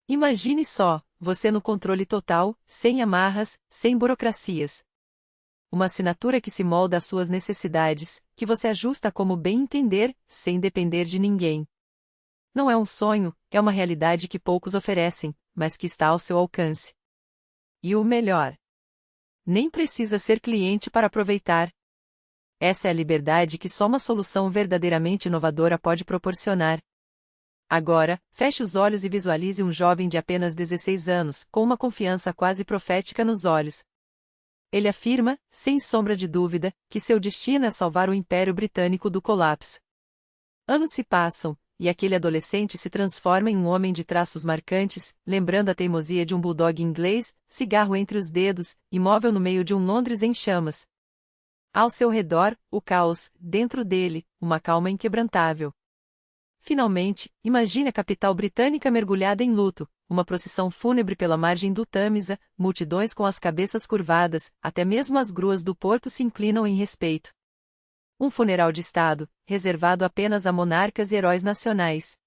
Imagine só, você no controle total, sem amarras, sem burocracias. Uma assinatura que se molda às suas necessidades, que você ajusta como bem entender, sem depender de ninguém. Não é um sonho, é uma realidade que poucos oferecem, mas que está ao seu alcance. E o melhor: nem precisa ser cliente para aproveitar. Essa é a liberdade que só uma solução verdadeiramente inovadora pode proporcionar. Agora, feche os olhos e visualize um jovem de apenas 16 anos, com uma confiança quase profética nos olhos. Ele afirma, sem sombra de dúvida, que seu destino é salvar o Império Britânico do colapso. Anos se passam, e aquele adolescente se transforma em um homem de traços marcantes, lembrando a teimosia de um bulldog inglês, cigarro entre os dedos, imóvel no meio de um Londres em chamas. Ao seu redor, o caos; dentro dele, uma calma inquebrantável. Finalmente, imagine a capital britânica mergulhada em luto, uma procissão fúnebre pela margem do Tâmisa, multidões com as cabeças curvadas, até mesmo as gruas do porto se inclinam em respeito. Um funeral de Estado, reservado apenas a monarcas e heróis nacionais.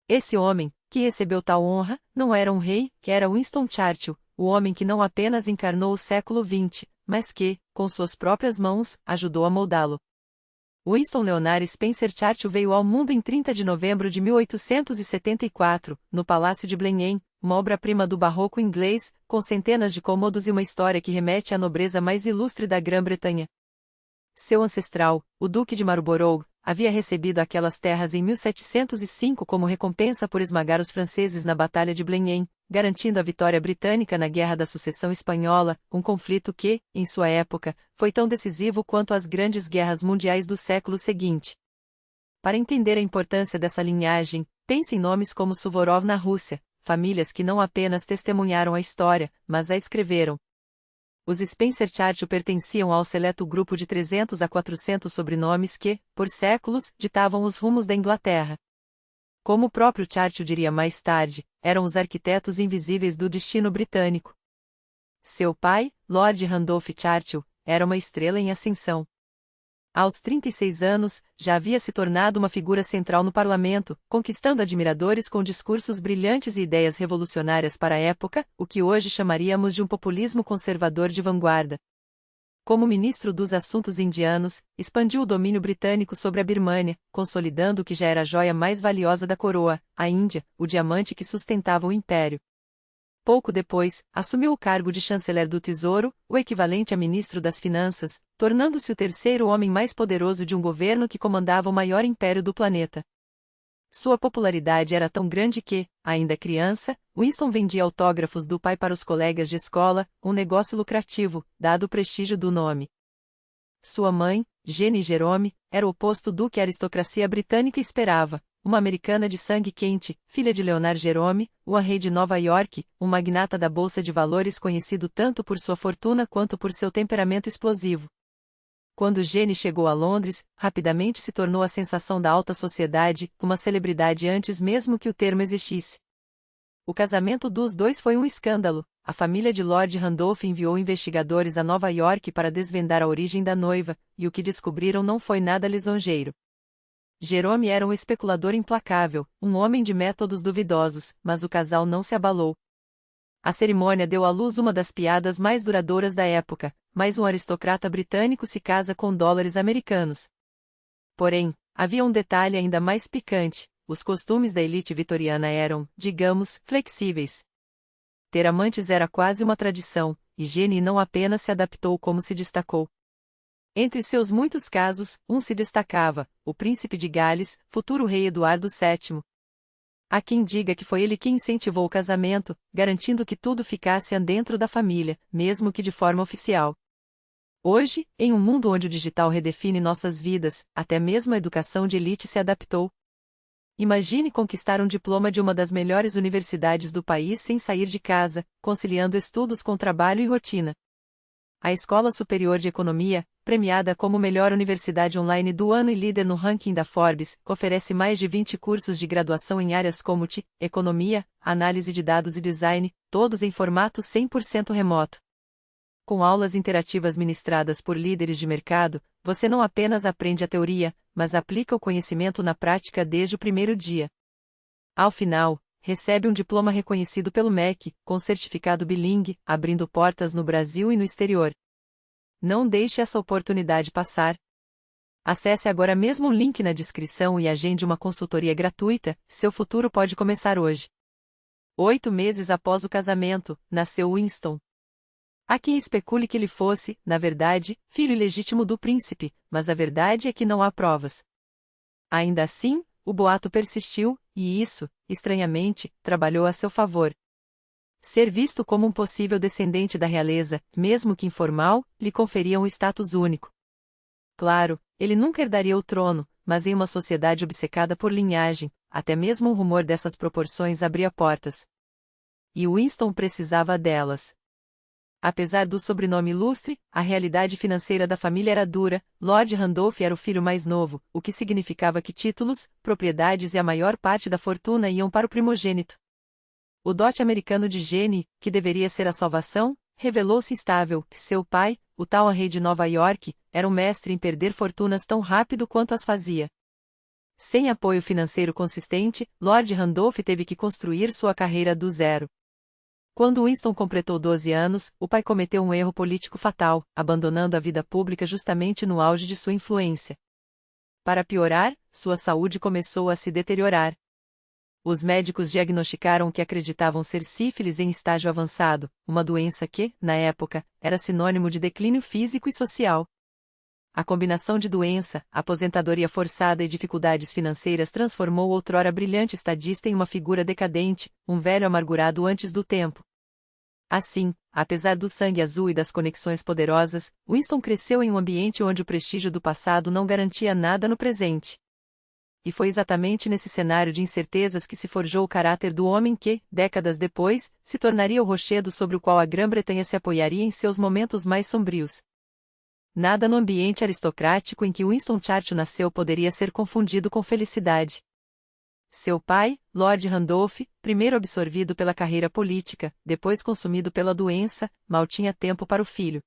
Esse homem, que recebeu tal honra, não era um rei, que era Winston Churchill, o homem que não apenas encarnou o século XX, mas que, com suas próprias mãos, ajudou a moldá-lo. Winston Leonard Spencer Churchill veio ao mundo em 30 de novembro de 1874, no Palácio de Blenheim, uma obra-prima do barroco inglês, com centenas de cômodos e uma história que remete à nobreza mais ilustre da Grã-Bretanha. Seu ancestral, o Duque de Marlborough, havia recebido aquelas terras em 1705 como recompensa por esmagar os franceses na Batalha de Blenheim, garantindo a vitória britânica na Guerra da Sucessão Espanhola, um conflito que, em sua época, foi tão decisivo quanto as grandes guerras mundiais do século seguinte. Para entender a importância dessa linhagem, pense em nomes como Suvorov na Rússia, famílias que não apenas testemunharam a história, mas a escreveram. Os Spencer Churchill pertenciam ao seleto grupo de 300 a 400 sobrenomes que, por séculos, ditavam os rumos da Inglaterra. Como o próprio Churchill diria mais tarde, eram os arquitetos invisíveis do destino britânico. Seu pai, Lord Randolph Churchill, era uma estrela em ascensão. Aos 36 anos, já havia se tornado uma figura central no parlamento, conquistando admiradores com discursos brilhantes e ideias revolucionárias para a época, o que hoje chamaríamos de um populismo conservador de vanguarda. Como ministro dos Assuntos Indianos, expandiu o domínio britânico sobre a Birmânia, consolidando o que já era a joia mais valiosa da coroa, a Índia, o diamante que sustentava o império. Pouco depois, assumiu o cargo de chanceler do Tesouro, o equivalente a ministro das Finanças, tornando-se o terceiro homem mais poderoso de um governo que comandava o maior império do planeta. Sua popularidade era tão grande que, ainda criança, Winston vendia autógrafos do pai para os colegas de escola, um negócio lucrativo, dado o prestígio do nome. Sua mãe, Jenny Jerome, era o oposto do que a aristocracia britânica esperava. Uma americana de sangue quente, filha de Leonard Jerome, o rei de Nova York, um magnata da bolsa de valores conhecido tanto por sua fortuna quanto por seu temperamento explosivo. Quando Jenny chegou a Londres, rapidamente se tornou a sensação da alta sociedade, uma celebridade antes mesmo que o termo existisse. O casamento dos dois foi um escândalo. A família de Lord Randolph enviou investigadores a Nova York para desvendar a origem da noiva, e o que descobriram não foi nada lisonjeiro. Jerome era um especulador implacável, um homem de métodos duvidosos, mas o casal não se abalou. A cerimônia deu à luz uma das piadas mais duradouras da época, mas um aristocrata britânico se casa com dólares americanos. Porém, havia um detalhe ainda mais picante: os costumes da elite vitoriana eram, digamos, flexíveis. Ter amantes era quase uma tradição, e Jenny não apenas se adaptou como se destacou. Entre seus muitos casos, um se destacava: o príncipe de Gales, futuro rei Eduardo VII. Há quem diga que foi ele quem incentivou o casamento, garantindo que tudo ficasse dentro da família, mesmo que de forma oficial. Hoje, em um mundo onde o digital redefine nossas vidas, até mesmo a educação de elite se adaptou. Imagine conquistar um diploma de uma das melhores universidades do país sem sair de casa, conciliando estudos com trabalho e rotina. A Escola Superior de Economia, premiada como melhor universidade online do ano e líder no ranking da Forbes, oferece mais de 20 cursos de graduação em áreas como TI, economia, análise de dados e design, todos em formato 100% remoto. Com aulas interativas ministradas por líderes de mercado, você não apenas aprende a teoria, mas aplica o conhecimento na prática desde o primeiro dia. Ao final, recebe um diploma reconhecido pelo MEC, com certificado bilingue, abrindo portas no Brasil e no exterior. Não deixe essa oportunidade passar. Acesse agora mesmo o link na descrição e agende uma consultoria gratuita, seu futuro pode começar hoje. 8 meses após o casamento, nasceu Winston. Há quem especule que ele fosse, na verdade, filho ilegítimo do príncipe, mas a verdade é que não há provas. Ainda assim, o boato persistiu, e isso, estranhamente, trabalhou a seu favor. Ser visto como um possível descendente da realeza, mesmo que informal, lhe conferia um status único. Claro, ele nunca herdaria o trono, mas em uma sociedade obcecada por linhagem, até mesmo um rumor dessas proporções abria portas. E Winston precisava delas. Apesar do sobrenome ilustre, a realidade financeira da família era dura. Lord Randolph era o filho mais novo, o que significava que títulos, propriedades e a maior parte da fortuna iam para o primogênito. O dote americano de Jenny, que deveria ser a salvação, revelou-se instável. Seu pai, o tal rei de Nova York, era um mestre em perder fortunas tão rápido quanto as fazia. Sem apoio financeiro consistente, Lord Randolph teve que construir sua carreira do zero. Quando Winston completou 12 anos, o pai cometeu um erro político fatal, abandonando a vida pública justamente no auge de sua influência. Para piorar, sua saúde começou a se deteriorar. Os médicos diagnosticaram o que acreditavam ser sífilis em estágio avançado, uma doença que, na época, era sinônimo de declínio físico e social. A combinação de doença, aposentadoria forçada e dificuldades financeiras transformou o outrora brilhante estadista em uma figura decadente, um velho amargurado antes do tempo. Assim, apesar do sangue azul e das conexões poderosas, Winston cresceu em um ambiente onde o prestígio do passado não garantia nada no presente. E foi exatamente nesse cenário de incertezas que se forjou o caráter do homem que, décadas depois, se tornaria o rochedo sobre o qual a Grã-Bretanha se apoiaria em seus momentos mais sombrios. Nada no ambiente aristocrático em que Winston Churchill nasceu poderia ser confundido com felicidade. Seu pai, Lord Randolph, primeiro absorvido pela carreira política, depois consumido pela doença, mal tinha tempo para o filho.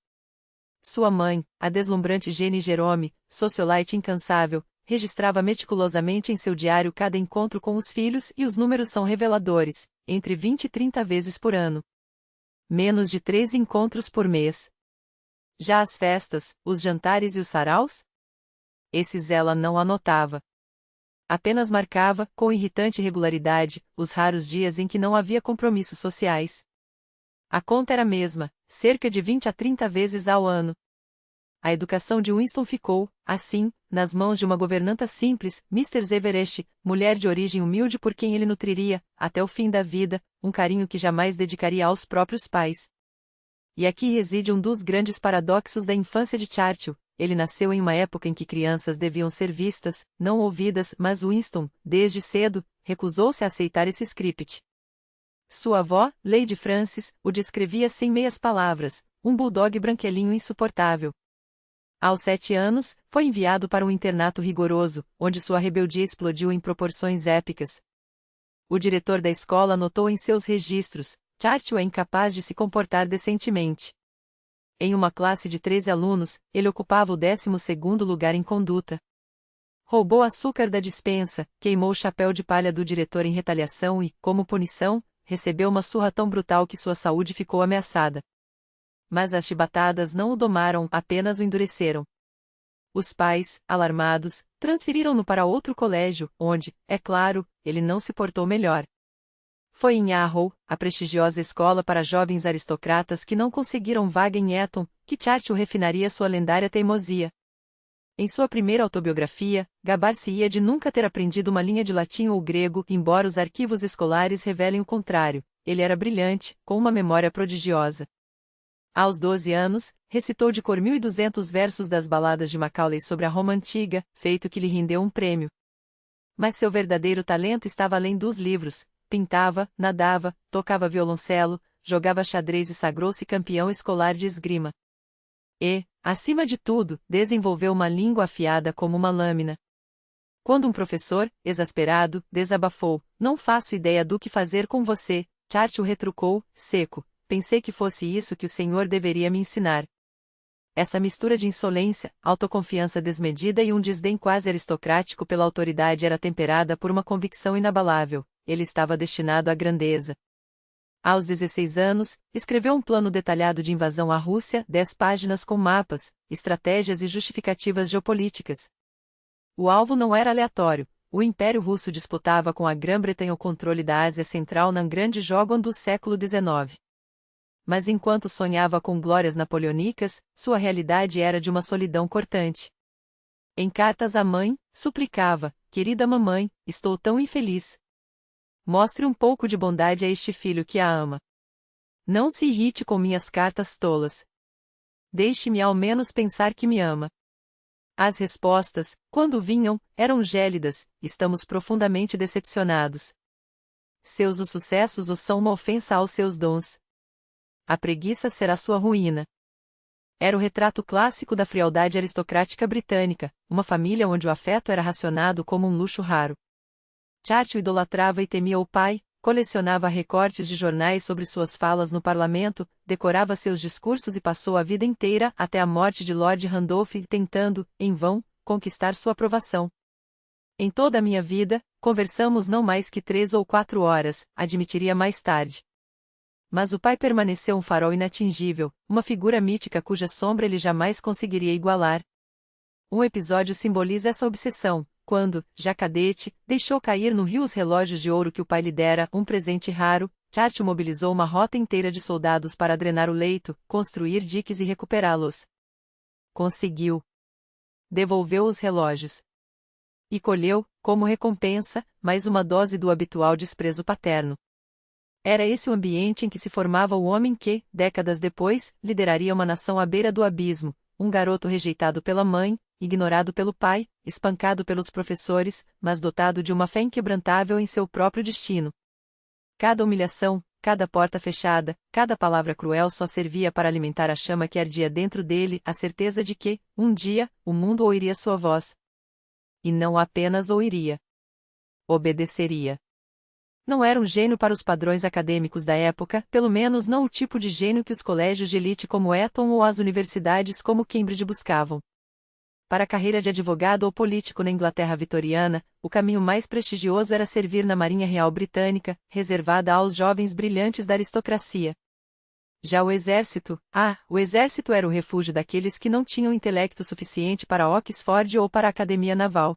Sua mãe, a deslumbrante Jenny Jerome, socialite incansável, registrava meticulosamente em seu diário cada encontro com os filhos e os números são reveladores, entre 20 e 30 vezes por ano. Menos de 13 encontros por mês. Já as festas, os jantares e os saraus? Esses ela não anotava. Apenas marcava, com irritante regularidade, os raros dias em que não havia compromissos sociais. A conta era a mesma, cerca de 20 a 30 vezes ao ano. A educação de Winston ficou, assim, nas mãos de uma governanta simples, Mrs. Everest, mulher de origem humilde por quem ele nutriria, até o fim da vida, um carinho que jamais dedicaria aos próprios pais. E aqui reside um dos grandes paradoxos da infância de Churchill. Ele nasceu em uma época em que crianças deviam ser vistas, não ouvidas, mas Winston, desde cedo, recusou-se a aceitar esse script. Sua avó, Lady Frances, o descrevia sem meias palavras, um bulldog branquelinho insuportável. Aos 7 anos, foi enviado para um internato rigoroso, onde sua rebeldia explodiu em proporções épicas. O diretor da escola notou em seus registros: Churchill é incapaz de se comportar decentemente. Em uma classe de 13 alunos, ele ocupava o 12º lugar em conduta. Roubou açúcar da despensa, queimou o chapéu de palha do diretor em retaliação e, como punição, recebeu uma surra tão brutal que sua saúde ficou ameaçada. Mas as chibatadas não o domaram, apenas o endureceram. Os pais, alarmados, transferiram-no para outro colégio, onde, é claro, ele não se portou melhor. Foi em Harrow, a prestigiosa escola para jovens aristocratas que não conseguiram vaga em Eton, que Churchill refinaria sua lendária teimosia. Em sua primeira autobiografia, gabar-se-ia de nunca ter aprendido uma linha de latim ou grego, embora os arquivos escolares revelem o contrário. Ele era brilhante, com uma memória prodigiosa. Aos 12 anos, recitou de cor 1.200 versos das baladas de Macaulay sobre a Roma antiga, feito que lhe rendeu um prêmio. Mas seu verdadeiro talento estava além dos livros. Pintava, nadava, tocava violoncelo, jogava xadrez e sagrou-se campeão escolar de esgrima. E, acima de tudo, desenvolveu uma língua afiada como uma lâmina. Quando um professor, exasperado, desabafou: "Não faço ideia do que fazer com você", Churchill retrucou, seco: "Pensei que fosse isso que o senhor deveria me ensinar." Essa mistura de insolência, autoconfiança desmedida e um desdém quase aristocrático pela autoridade era temperada por uma convicção inabalável: ele estava destinado à grandeza. Aos 16 anos, escreveu um plano detalhado de invasão à Rússia, 10 páginas com mapas, estratégias e justificativas geopolíticas. O alvo não era aleatório. O Império Russo disputava com a Grã-Bretanha o controle da Ásia Central na grande jogam do século XIX. Mas enquanto sonhava com glórias napoleônicas, sua realidade era de uma solidão cortante. Em cartas à mãe, suplicava: querida mamãe, estou tão infeliz. Mostre um pouco de bondade a este filho que a ama. Não se irrite com minhas cartas tolas. Deixe-me ao menos pensar que me ama. As respostas, quando vinham, eram gélidas: estamos profundamente decepcionados. Seus sucessos os são uma ofensa aos seus dons. A preguiça será sua ruína. Era o retrato clássico da frialdade aristocrática britânica, uma família onde o afeto era racionado como um luxo raro. Churchill idolatrava e temia o pai, colecionava recortes de jornais sobre suas falas no parlamento, decorava seus discursos e passou a vida inteira, até a morte de Lord Randolph, tentando, em vão, conquistar sua aprovação. Em toda a minha vida, conversamos não mais que 3 ou 4 horas, admitiria mais tarde. Mas o pai permaneceu um farol inatingível, uma figura mítica cuja sombra ele jamais conseguiria igualar. Um episódio simboliza essa obsessão, quando, já cadete, deixou cair no rio os relógios de ouro que o pai lhe dera, um presente raro. Churchill mobilizou uma rota inteira de soldados para drenar o leito, construir diques e recuperá-los. Conseguiu. Devolveu os relógios. E colheu, como recompensa, mais uma dose do habitual desprezo paterno. Era esse o ambiente em que se formava o homem que, décadas depois, lideraria uma nação à beira do abismo, um garoto rejeitado pela mãe, ignorado pelo pai, espancado pelos professores, mas dotado de uma fé inquebrantável em seu próprio destino. Cada humilhação, cada porta fechada, cada palavra cruel só servia para alimentar a chama que ardia dentro dele, a certeza de que, um dia, o mundo ouviria sua voz. E não apenas ouviria. Obedeceria. Não era um gênio para os padrões acadêmicos da época, pelo menos não o tipo de gênio que os colégios de elite como Eton ou as universidades como Cambridge buscavam. Para a carreira de advogado ou político na Inglaterra vitoriana, o caminho mais prestigioso era servir na Marinha Real Britânica, reservada aos jovens brilhantes da aristocracia. Já o exército era o refúgio daqueles que não tinham intelecto suficiente para Oxford ou para a Academia Naval.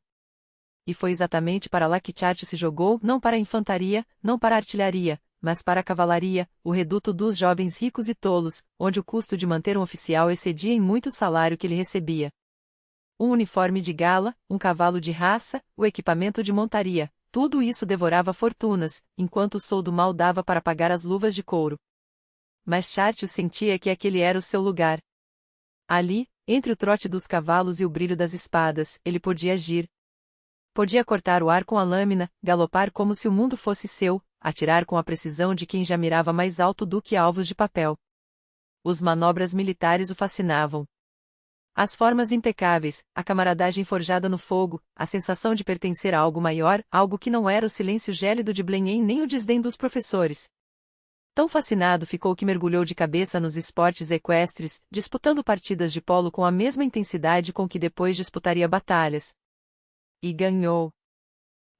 E foi exatamente para lá que Churchill se jogou, não para a infantaria, não para a artilharia, mas para a cavalaria, o reduto dos jovens ricos e tolos, onde o custo de manter um oficial excedia em muito o salário que ele recebia. Um uniforme de gala, um cavalo de raça, o equipamento de montaria, tudo isso devorava fortunas, enquanto o soldo mal dava para pagar as luvas de couro. Mas Churchill sentia que aquele era o seu lugar. Ali, entre o trote dos cavalos e o brilho das espadas, ele podia agir. Podia cortar o ar com a lâmina, galopar como se o mundo fosse seu, atirar com a precisão de quem já mirava mais alto do que alvos de papel. Os manobras militares o fascinavam. As formas impecáveis, a camaradagem forjada no fogo, a sensação de pertencer a algo maior, algo que não era o silêncio gélido de Blenheim nem o desdém dos professores. Tão fascinado ficou que mergulhou de cabeça nos esportes equestres, disputando partidas de polo com a mesma intensidade com que depois disputaria batalhas. E ganhou.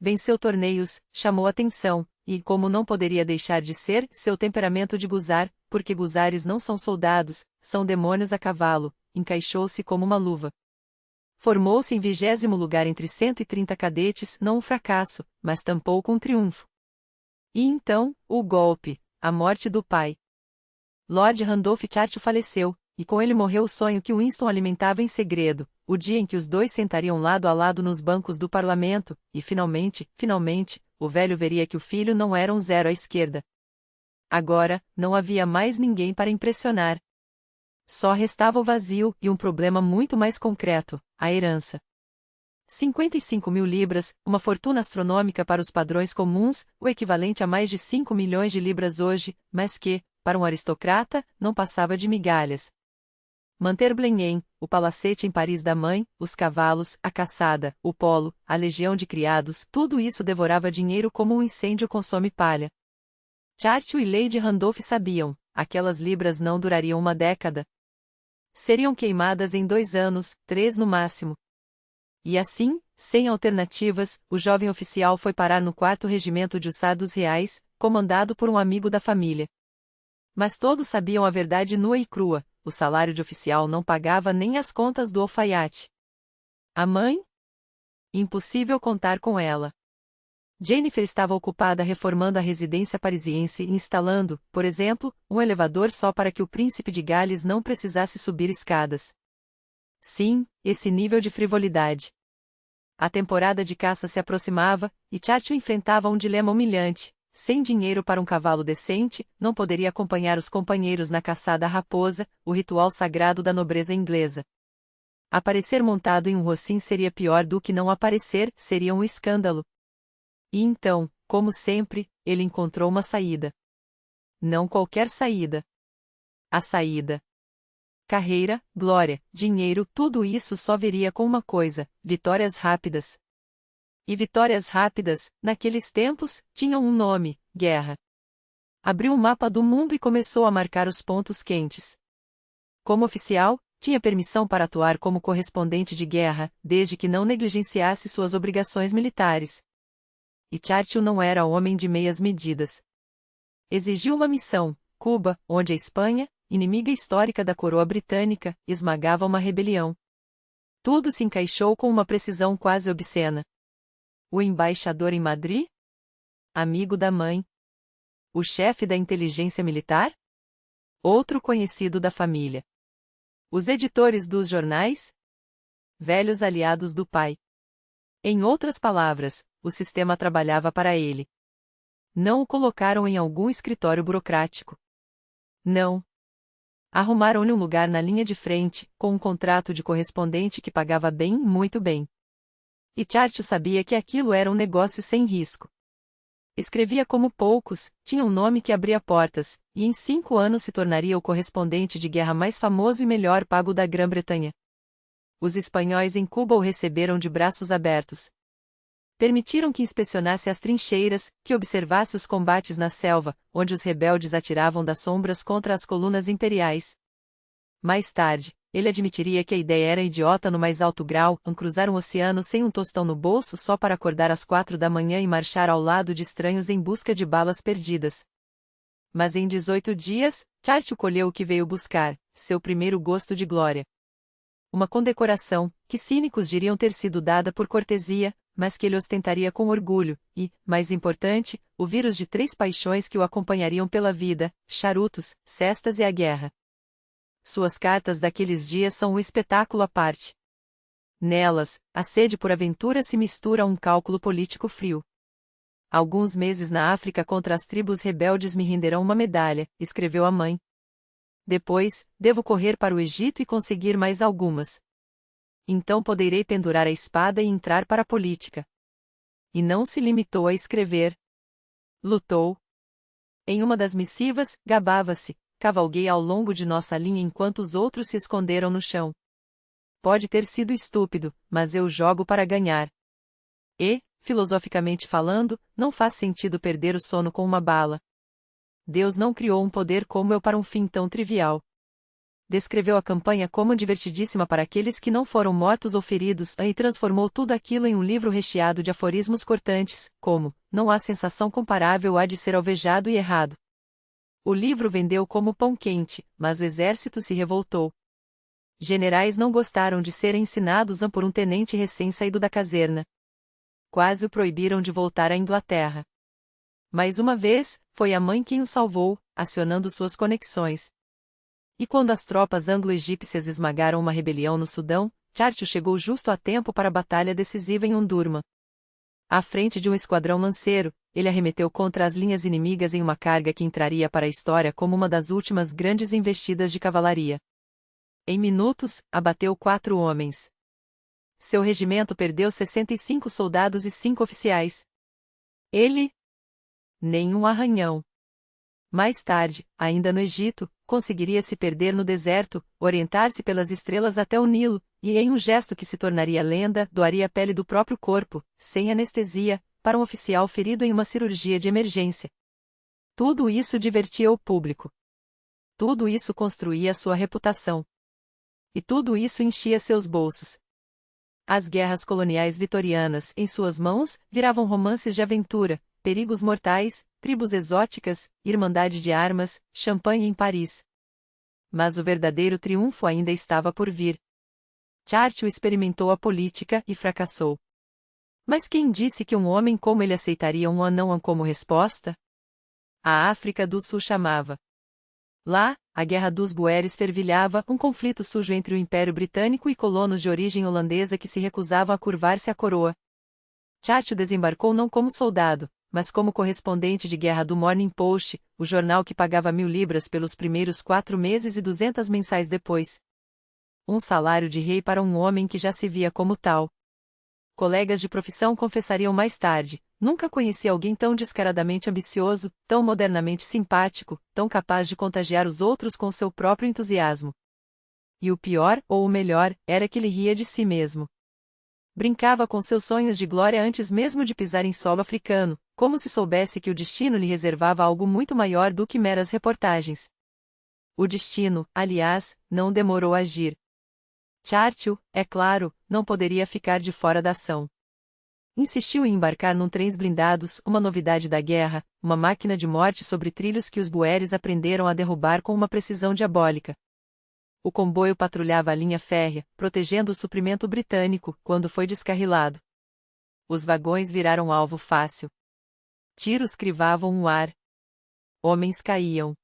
Venceu torneios, chamou atenção, e, como não poderia deixar de ser, seu temperamento de guzar, porque guzares não são soldados, são demônios a cavalo, encaixou-se como uma luva. Formou-se em 20º lugar entre 130 cadetes, não um fracasso, mas tampouco um triunfo. E então, o golpe, a morte do pai. Lord Randolph Churchill faleceu, e com ele morreu o sonho que Winston alimentava em segredo, o dia em que os dois sentariam lado a lado nos bancos do parlamento, e finalmente, o velho veria que o filho não era um zero à esquerda. Agora, não havia mais ninguém para impressionar. Só restava o vazio e um problema muito mais concreto, a herança. 55.000 libras, uma fortuna astronômica para os padrões comuns, o equivalente a mais de 5 milhões de libras hoje, mas que, para um aristocrata, não passava de migalhas. Manter Blenheim, o palacete em Paris da mãe, os cavalos, a caçada, o polo, a legião de criados, tudo isso devorava dinheiro como um incêndio consome palha. Churchill e Lady Randolph sabiam, aquelas libras não durariam uma década. Seriam queimadas em 2 anos, 3 no máximo. E assim, sem alternativas, o jovem oficial foi parar no 4º Regimento de Hussardos Reais, comandado por um amigo da família. Mas todos sabiam a verdade nua e crua: o salário de oficial não pagava nem as contas do alfaiate. A mãe? Impossível contar com ela. Jennifer estava ocupada reformando a residência parisiense e instalando, por exemplo, um elevador só para que o príncipe de Gales não precisasse subir escadas. Sim, esse nível de frivolidade. A temporada de caça se aproximava, e Churchill enfrentava um dilema humilhante. Sem dinheiro para um cavalo decente, não poderia acompanhar os companheiros na caçada à raposa, o ritual sagrado da nobreza inglesa. Aparecer montado em um rosim seria pior do que não aparecer, seria um escândalo. E então, como sempre, ele encontrou uma saída. Não qualquer saída. A saída. Carreira, glória, dinheiro, tudo isso só viria com uma coisa: vitórias rápidas. E vitórias rápidas, naqueles tempos, tinham um nome: guerra. Abriu um mapa do mundo e começou a marcar os pontos quentes. Como oficial, tinha permissão para atuar como correspondente de guerra, desde que não negligenciasse suas obrigações militares. E Churchill não era homem de meias medidas. Exigiu uma missão: Cuba, onde a Espanha, inimiga histórica da coroa britânica, esmagava uma rebelião. Tudo se encaixou com uma precisão quase obscena. O embaixador em Madrid? Amigo da mãe. O chefe da inteligência militar? Outro conhecido da família. Os editores dos jornais? Velhos aliados do pai. Em outras palavras, o sistema trabalhava para ele. Não o colocaram em algum escritório burocrático. Não. Arrumaram-lhe um lugar na linha de frente, com um contrato de correspondente que pagava bem, muito bem. E Churchill sabia que aquilo era um negócio sem risco. Escrevia como poucos, tinha um nome que abria portas, e em 5 anos se tornaria o correspondente de guerra mais famoso e melhor pago da Grã-Bretanha. Os espanhóis em Cuba o receberam de braços abertos. Permitiram que inspecionasse as trincheiras, que observasse os combates na selva, onde os rebeldes atiravam das sombras contra as colunas imperiais. Mais tarde, ele admitiria que a ideia era idiota no mais alto grau: cruzar um oceano sem um tostão no bolso só para acordar às 4 da manhã e marchar ao lado de estranhos em busca de balas perdidas. Mas em 18 dias, Churchill colheu o que veio buscar: seu primeiro gosto de glória. Uma condecoração, que cínicos diriam ter sido dada por cortesia, mas que ele ostentaria com orgulho, e, mais importante, o vírus de 3 paixões que o acompanhariam pela vida: charutos, cestas e a guerra. Suas cartas daqueles dias são um espetáculo à parte. Nelas, a sede por aventura se mistura a um cálculo político frio. Alguns meses na África contra as tribos rebeldes me renderão uma medalha, escreveu a mãe. Depois, devo correr para o Egito e conseguir mais algumas. Então poderei pendurar a espada e entrar para a política. E não se limitou a escrever. Lutou. Em uma das missivas, gabava-se: cavalguei ao longo de nossa linha enquanto os outros se esconderam no chão. Pode ter sido estúpido, mas eu jogo para ganhar. E, filosoficamente falando, não faz sentido perder o sono com uma bala. Deus não criou um poder como eu para um fim tão trivial. Descreveu a campanha como divertidíssima para aqueles que não foram mortos ou feridos, e transformou tudo aquilo em um livro recheado de aforismos cortantes, como: não há sensação comparável à de ser alvejado e errado. O livro vendeu como pão quente, mas o exército se revoltou. Generais não gostaram de serem ensinados por um tenente recém-saído da caserna. Quase o proibiram de voltar à Inglaterra. Mais uma vez, foi a mãe quem o salvou, acionando suas conexões. E quando as tropas anglo-egípcias esmagaram uma rebelião no Sudão, Churchill chegou justo a tempo para a batalha decisiva em Omdurman. À frente de um esquadrão lanceiro, ele arremeteu contra as linhas inimigas em uma carga que entraria para a história como uma das últimas grandes investidas de cavalaria. Em minutos, abateu 4 homens. Seu regimento perdeu 65 soldados e 5 oficiais. Ele? Nenhum arranhão. Mais tarde, ainda no Egito, conseguiria se perder no deserto, orientar-se pelas estrelas até o Nilo, e em um gesto que se tornaria lenda, doaria a pele do próprio corpo, sem anestesia, para um oficial ferido em uma cirurgia de emergência. Tudo isso divertia o público. Tudo isso construía sua reputação. E tudo isso enchia seus bolsos. As guerras coloniais vitorianas, em suas mãos, viravam romances de aventura, perigos mortais, tribos exóticas, irmandade de armas, champanhe em Paris. Mas o verdadeiro triunfo ainda estava por vir. Churchill experimentou a política e fracassou. Mas quem disse que um homem como ele aceitaria um anão como resposta? A África do Sul chamava. Lá, a Guerra dos Boeres fervilhava, um conflito sujo entre o Império Britânico e colonos de origem holandesa que se recusavam a curvar-se à coroa. Churchill desembarcou não como soldado, mas como correspondente de guerra do Morning Post, o jornal que pagava 1.000 libras pelos primeiros 4 meses e 200 mensais depois. Um salário de rei para um homem que já se via como tal. Colegas de profissão confessariam mais tarde: nunca conheci alguém tão descaradamente ambicioso, tão modernamente simpático, tão capaz de contagiar os outros com seu próprio entusiasmo. E o pior, ou o melhor, era que ele ria de si mesmo. Brincava com seus sonhos de glória antes mesmo de pisar em solo africano, como se soubesse que o destino lhe reservava algo muito maior do que meras reportagens. O destino, aliás, não demorou a agir. Churchill, é claro, não poderia ficar de fora da ação. Insistiu em embarcar num trens blindados, uma novidade da guerra, uma máquina de morte sobre trilhos que os boeres aprenderam a derrubar com uma precisão diabólica. O comboio patrulhava a linha férrea, protegendo o suprimento britânico, quando foi descarrilado. Os vagões viraram alvo fácil. Tiros crivavam o ar. Homens caíam.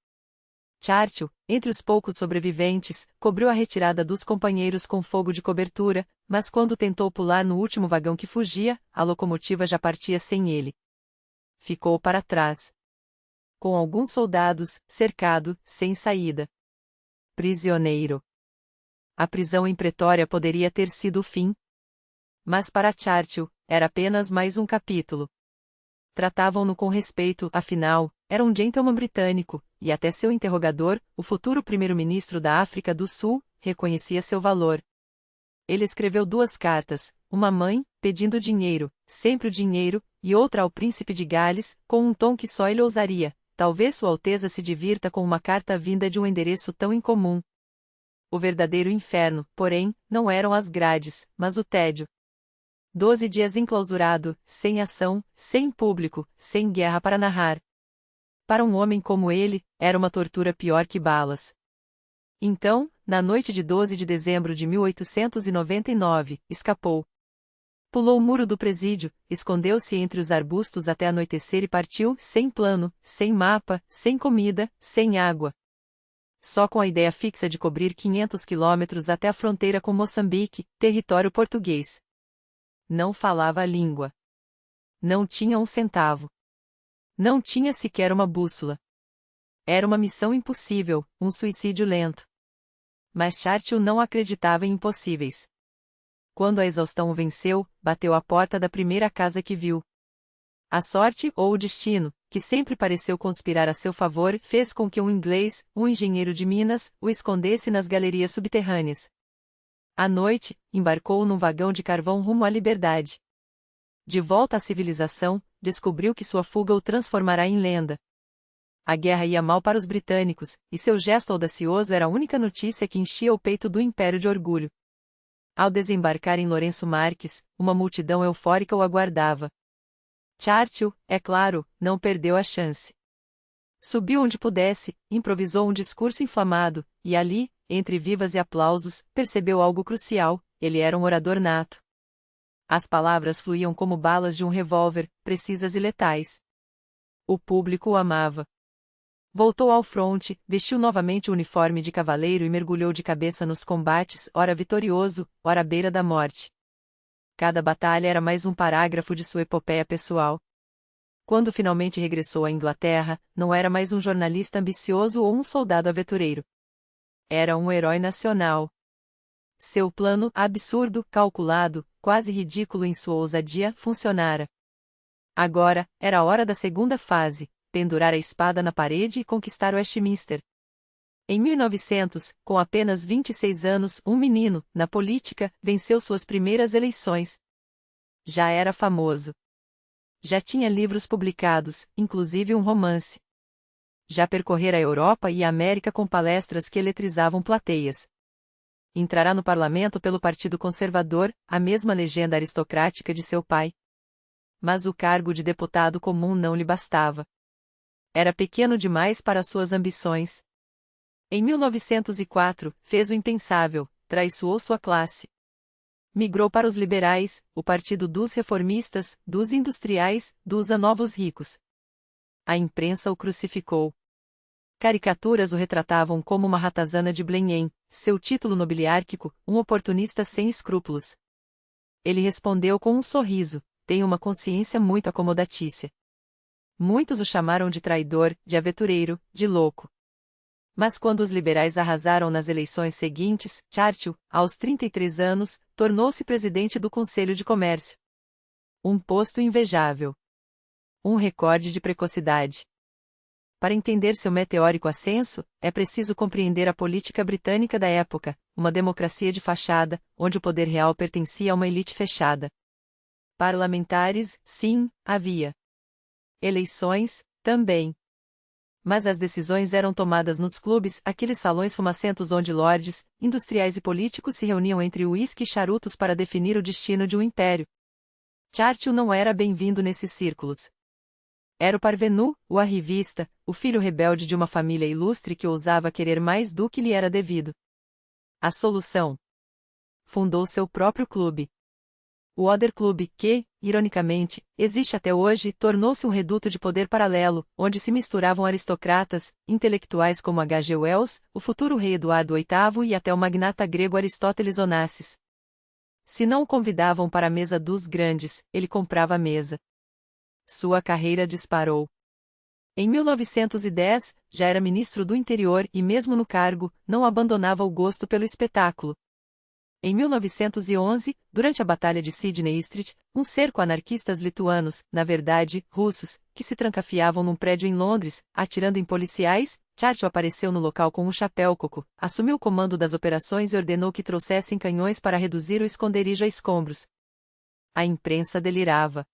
Churchill, entre os poucos sobreviventes, cobriu a retirada dos companheiros com fogo de cobertura, mas quando tentou pular no último vagão que fugia, a locomotiva já partia sem ele. Ficou para trás. Com alguns soldados, cercado, sem saída. Prisioneiro. A prisão em Pretória poderia ter sido o fim. Mas para Churchill, era apenas mais um capítulo. Tratavam-no com respeito, afinal, era um gentleman britânico, e até seu interrogador, o futuro primeiro-ministro da África do Sul, reconhecia seu valor. Ele escreveu 2 cartas, uma à mãe, pedindo dinheiro, sempre o dinheiro, e outra ao príncipe de Gales, com um tom que só ele ousaria: talvez Sua Alteza se divirta com uma carta vinda de um endereço tão incomum. O verdadeiro inferno, porém, não eram as grades, mas o tédio. 12 dias enclausurado, sem ação, sem público, sem guerra para narrar. Para um homem como ele, era uma tortura pior que balas. Então, na noite de 12 de dezembro de 1899, escapou. Pulou o muro do presídio, escondeu-se entre os arbustos até anoitecer e partiu, sem plano, sem mapa, sem comida, sem água. Só com a ideia fixa de cobrir 500 quilômetros até a fronteira com Moçambique, território português. Não falava a língua. Não tinha um centavo. Não tinha sequer uma bússola. Era uma missão impossível, um suicídio lento. Mas Churchill não acreditava em impossíveis. Quando a exaustão o venceu, bateu à porta da primeira casa que viu. A sorte, ou o destino, que sempre pareceu conspirar a seu favor, fez com que um inglês, um engenheiro de Minas, o escondesse nas galerias subterrâneas. À noite, embarcou num vagão de carvão rumo à liberdade. De volta à civilização, descobriu que sua fuga o transformará em lenda. A guerra ia mal para os britânicos, e seu gesto audacioso era a única notícia que enchia o peito do império de orgulho. Ao desembarcar em Lourenço Marques, uma multidão eufórica o aguardava. Churchill, é claro, não perdeu a chance. Subiu onde pudesse, improvisou um discurso inflamado, e ali, entre vivas e aplausos, percebeu algo crucial: ele era um orador nato. As palavras fluíam como balas de um revólver, precisas e letais. O público o amava. Voltou ao fronte, vestiu novamente o uniforme de cavaleiro e mergulhou de cabeça nos combates, ora vitorioso, ora à beira da morte. Cada batalha era mais um parágrafo de sua epopeia pessoal. Quando finalmente regressou à Inglaterra, não era mais um jornalista ambicioso ou um soldado aventureiro. Era um herói nacional. Seu plano, absurdo, calculado, quase ridículo em sua ousadia, funcionara. Agora, era a hora da segunda fase: pendurar a espada na parede e conquistar Westminster. Em 1900, com apenas 26 anos, um menino, na política, venceu suas primeiras eleições. Já era famoso. Já tinha livros publicados, inclusive um romance. Já percorrera a Europa e a América com palestras que eletrizavam plateias. Entrará no parlamento pelo Partido Conservador, a mesma legenda aristocrática de seu pai. Mas o cargo de deputado comum não lhe bastava. Era pequeno demais para suas ambições. Em 1904, fez o impensável, traiçoou sua classe. Migrou para os liberais, o partido dos reformistas, dos industriais, dos novos ricos. A imprensa o crucificou. Caricaturas o retratavam como uma ratazana de Blenheim, seu título nobiliárquico, um oportunista sem escrúpulos. Ele respondeu com um sorriso: tenho uma consciência muito acomodatícia. Muitos o chamaram de traidor, de aventureiro, de louco. Mas quando os liberais arrasaram nas eleições seguintes, Churchill, aos 33 anos, tornou-se presidente do Conselho de Comércio. Um posto invejável. Um recorde de precocidade. Para entender seu meteórico ascenso, é preciso compreender a política britânica da época, uma democracia de fachada, onde o poder real pertencia a uma elite fechada. Parlamentares, sim, havia. Eleições, também. Mas as decisões eram tomadas nos clubes, aqueles salões fumacentos onde lordes, industriais e políticos se reuniam entre uísque e charutos para definir o destino de um império. Churchill não era bem-vindo nesses círculos. Era o parvenu, o arrivista, o filho rebelde de uma família ilustre que ousava querer mais do que lhe era devido. A solução? Fundou seu próprio clube. O Oder Club, que, ironicamente, existe até hoje, tornou-se um reduto de poder paralelo, onde se misturavam aristocratas, intelectuais como H. G. Wells, o futuro rei Eduardo VIII e até o magnata grego Aristóteles Onassis. Se não o convidavam para a mesa dos grandes, ele comprava a mesa. Sua carreira disparou. Em 1910, já era ministro do Interior e mesmo no cargo, não abandonava o gosto pelo espetáculo. Em 1911, durante a Batalha de Sydney Street, um cerco anarquistas lituanos, na verdade, russos, que se trancafiavam num prédio em Londres, atirando em policiais, Churchill apareceu no local com um chapéu coco, assumiu o comando das operações e ordenou que trouxessem canhões para reduzir o esconderijo a escombros. A imprensa delirava.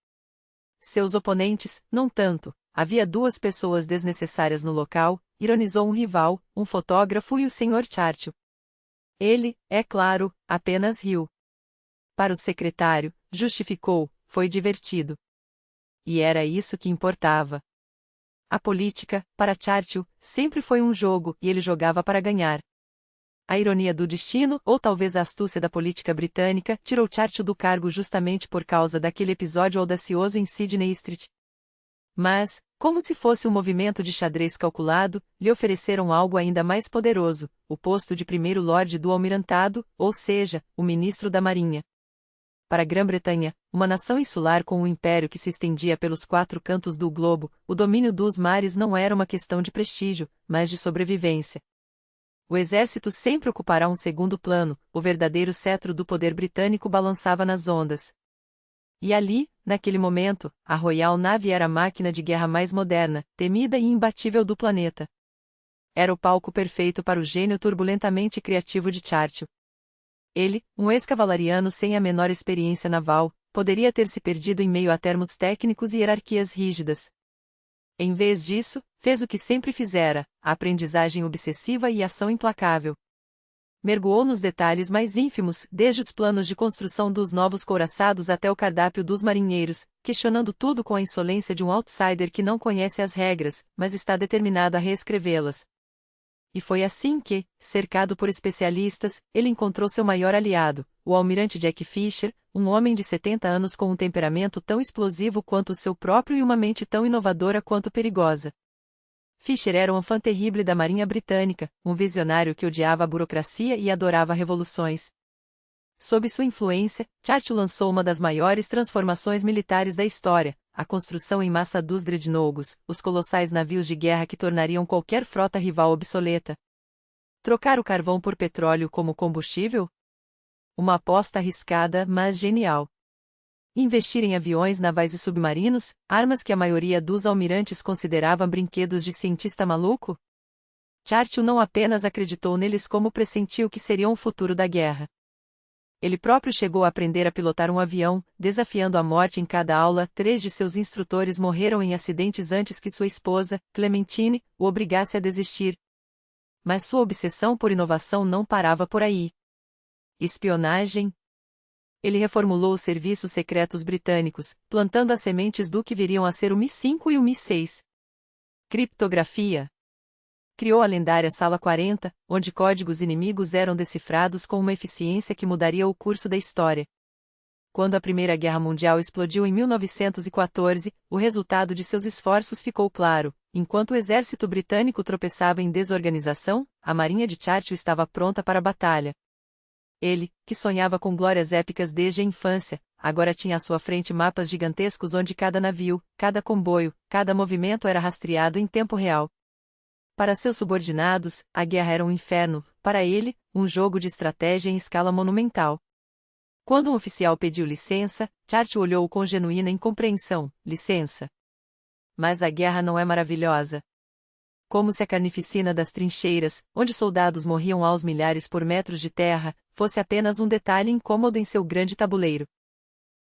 Seus oponentes, não tanto. Havia 2 pessoas desnecessárias no local, ironizou um rival, um fotógrafo e o Sr. Churchill. Ele, é claro, apenas riu. Para o secretário, justificou, foi divertido. E era isso que importava. A política, para Churchill, sempre foi um jogo e ele jogava para ganhar. A ironia do destino, ou talvez a astúcia da política britânica, tirou Churchill do cargo justamente por causa daquele episódio audacioso em Sydney Street. Mas, como se fosse um movimento de xadrez calculado, lhe ofereceram algo ainda mais poderoso, o posto de primeiro lorde do almirantado, ou seja, o ministro da Marinha. Para a Grã-Bretanha, uma nação insular com um império que se estendia pelos 4 cantos do globo, o domínio dos mares não era uma questão de prestígio, mas de sobrevivência. O exército sempre ocupará um segundo plano, o verdadeiro cetro do poder britânico balançava nas ondas. E ali, naquele momento, a Royal Navy era a máquina de guerra mais moderna, temida e imbatível do planeta. Era o palco perfeito para o gênio turbulentamente criativo de Churchill. Ele, um ex-cavalariano sem a menor experiência naval, poderia ter se perdido em meio a termos técnicos e hierarquias rígidas. Em vez disso, fez o que sempre fizera, a aprendizagem obsessiva e ação implacável. Mergulhou nos detalhes mais ínfimos, desde os planos de construção dos novos couraçados até o cardápio dos marinheiros, questionando tudo com a insolência de um outsider que não conhece as regras, mas está determinado a reescrevê-las. E foi assim que, cercado por especialistas, ele encontrou seu maior aliado, o almirante Jack Fisher, um homem de 70 anos com um temperamento tão explosivo quanto o seu próprio e uma mente tão inovadora quanto perigosa. Fisher era um enfant terrible da Marinha Britânica, um visionário que odiava a burocracia e adorava revoluções. Sob sua influência, Churchill lançou uma das maiores transformações militares da história, a construção em massa dos dreadnoughts, os colossais navios de guerra que tornariam qualquer frota rival obsoleta. Trocar o carvão por petróleo como combustível? Uma aposta arriscada, mas genial. Investir em aviões navais e submarinos, armas que a maioria dos almirantes considerava brinquedos de cientista maluco? Churchill não apenas acreditou neles como pressentiu que seriam o futuro da guerra. Ele próprio chegou a aprender a pilotar um avião, desafiando a morte em cada aula. 3 de seus instrutores morreram em acidentes antes que sua esposa, Clementine, o obrigasse a desistir. Mas sua obsessão por inovação não parava por aí. Espionagem. Ele reformulou os serviços secretos britânicos, plantando as sementes do que viriam a ser o Mi-5 e o Mi-6. Criptografia. Criou a lendária Sala 40, onde códigos inimigos eram decifrados com uma eficiência que mudaria o curso da história. Quando a Primeira Guerra Mundial explodiu em 1914, o resultado de seus esforços ficou claro. Enquanto o exército britânico tropeçava em desorganização, a marinha de Churchill estava pronta para a batalha. Ele, que sonhava com glórias épicas desde a infância, agora tinha à sua frente mapas gigantescos onde cada navio, cada comboio, cada movimento era rastreado em tempo real. Para seus subordinados, a guerra era um inferno, para ele, um jogo de estratégia em escala monumental. Quando um oficial pediu licença, Churchill olhou-o com genuína incompreensão. Licença? Mas a guerra não é maravilhosa? Como se a carnificina das trincheiras, onde soldados morriam aos milhares por metros de terra, fosse apenas um detalhe incômodo em seu grande tabuleiro.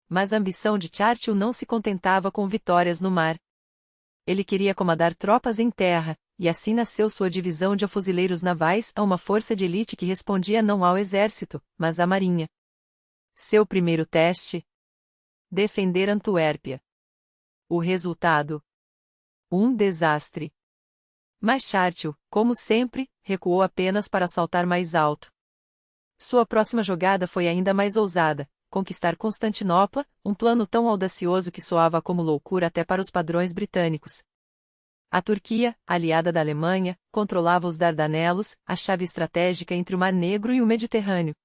Mas a ambição de Churchill não se contentava com vitórias no mar. Ele queria comandar tropas em terra, e assim nasceu sua divisão de fuzileiros navais, a uma força de elite que respondia não ao exército, mas à marinha. Seu primeiro teste? Defender Antuérpia. O resultado? Um desastre. Mas Churchill, como sempre, recuou apenas para saltar mais alto. Sua próxima jogada foi ainda mais ousada: conquistar Constantinopla, um plano tão audacioso que soava como loucura até para os padrões britânicos. A Turquia, aliada da Alemanha, controlava os Dardanelos, a chave estratégica entre o Mar Negro e o Mediterrâneo.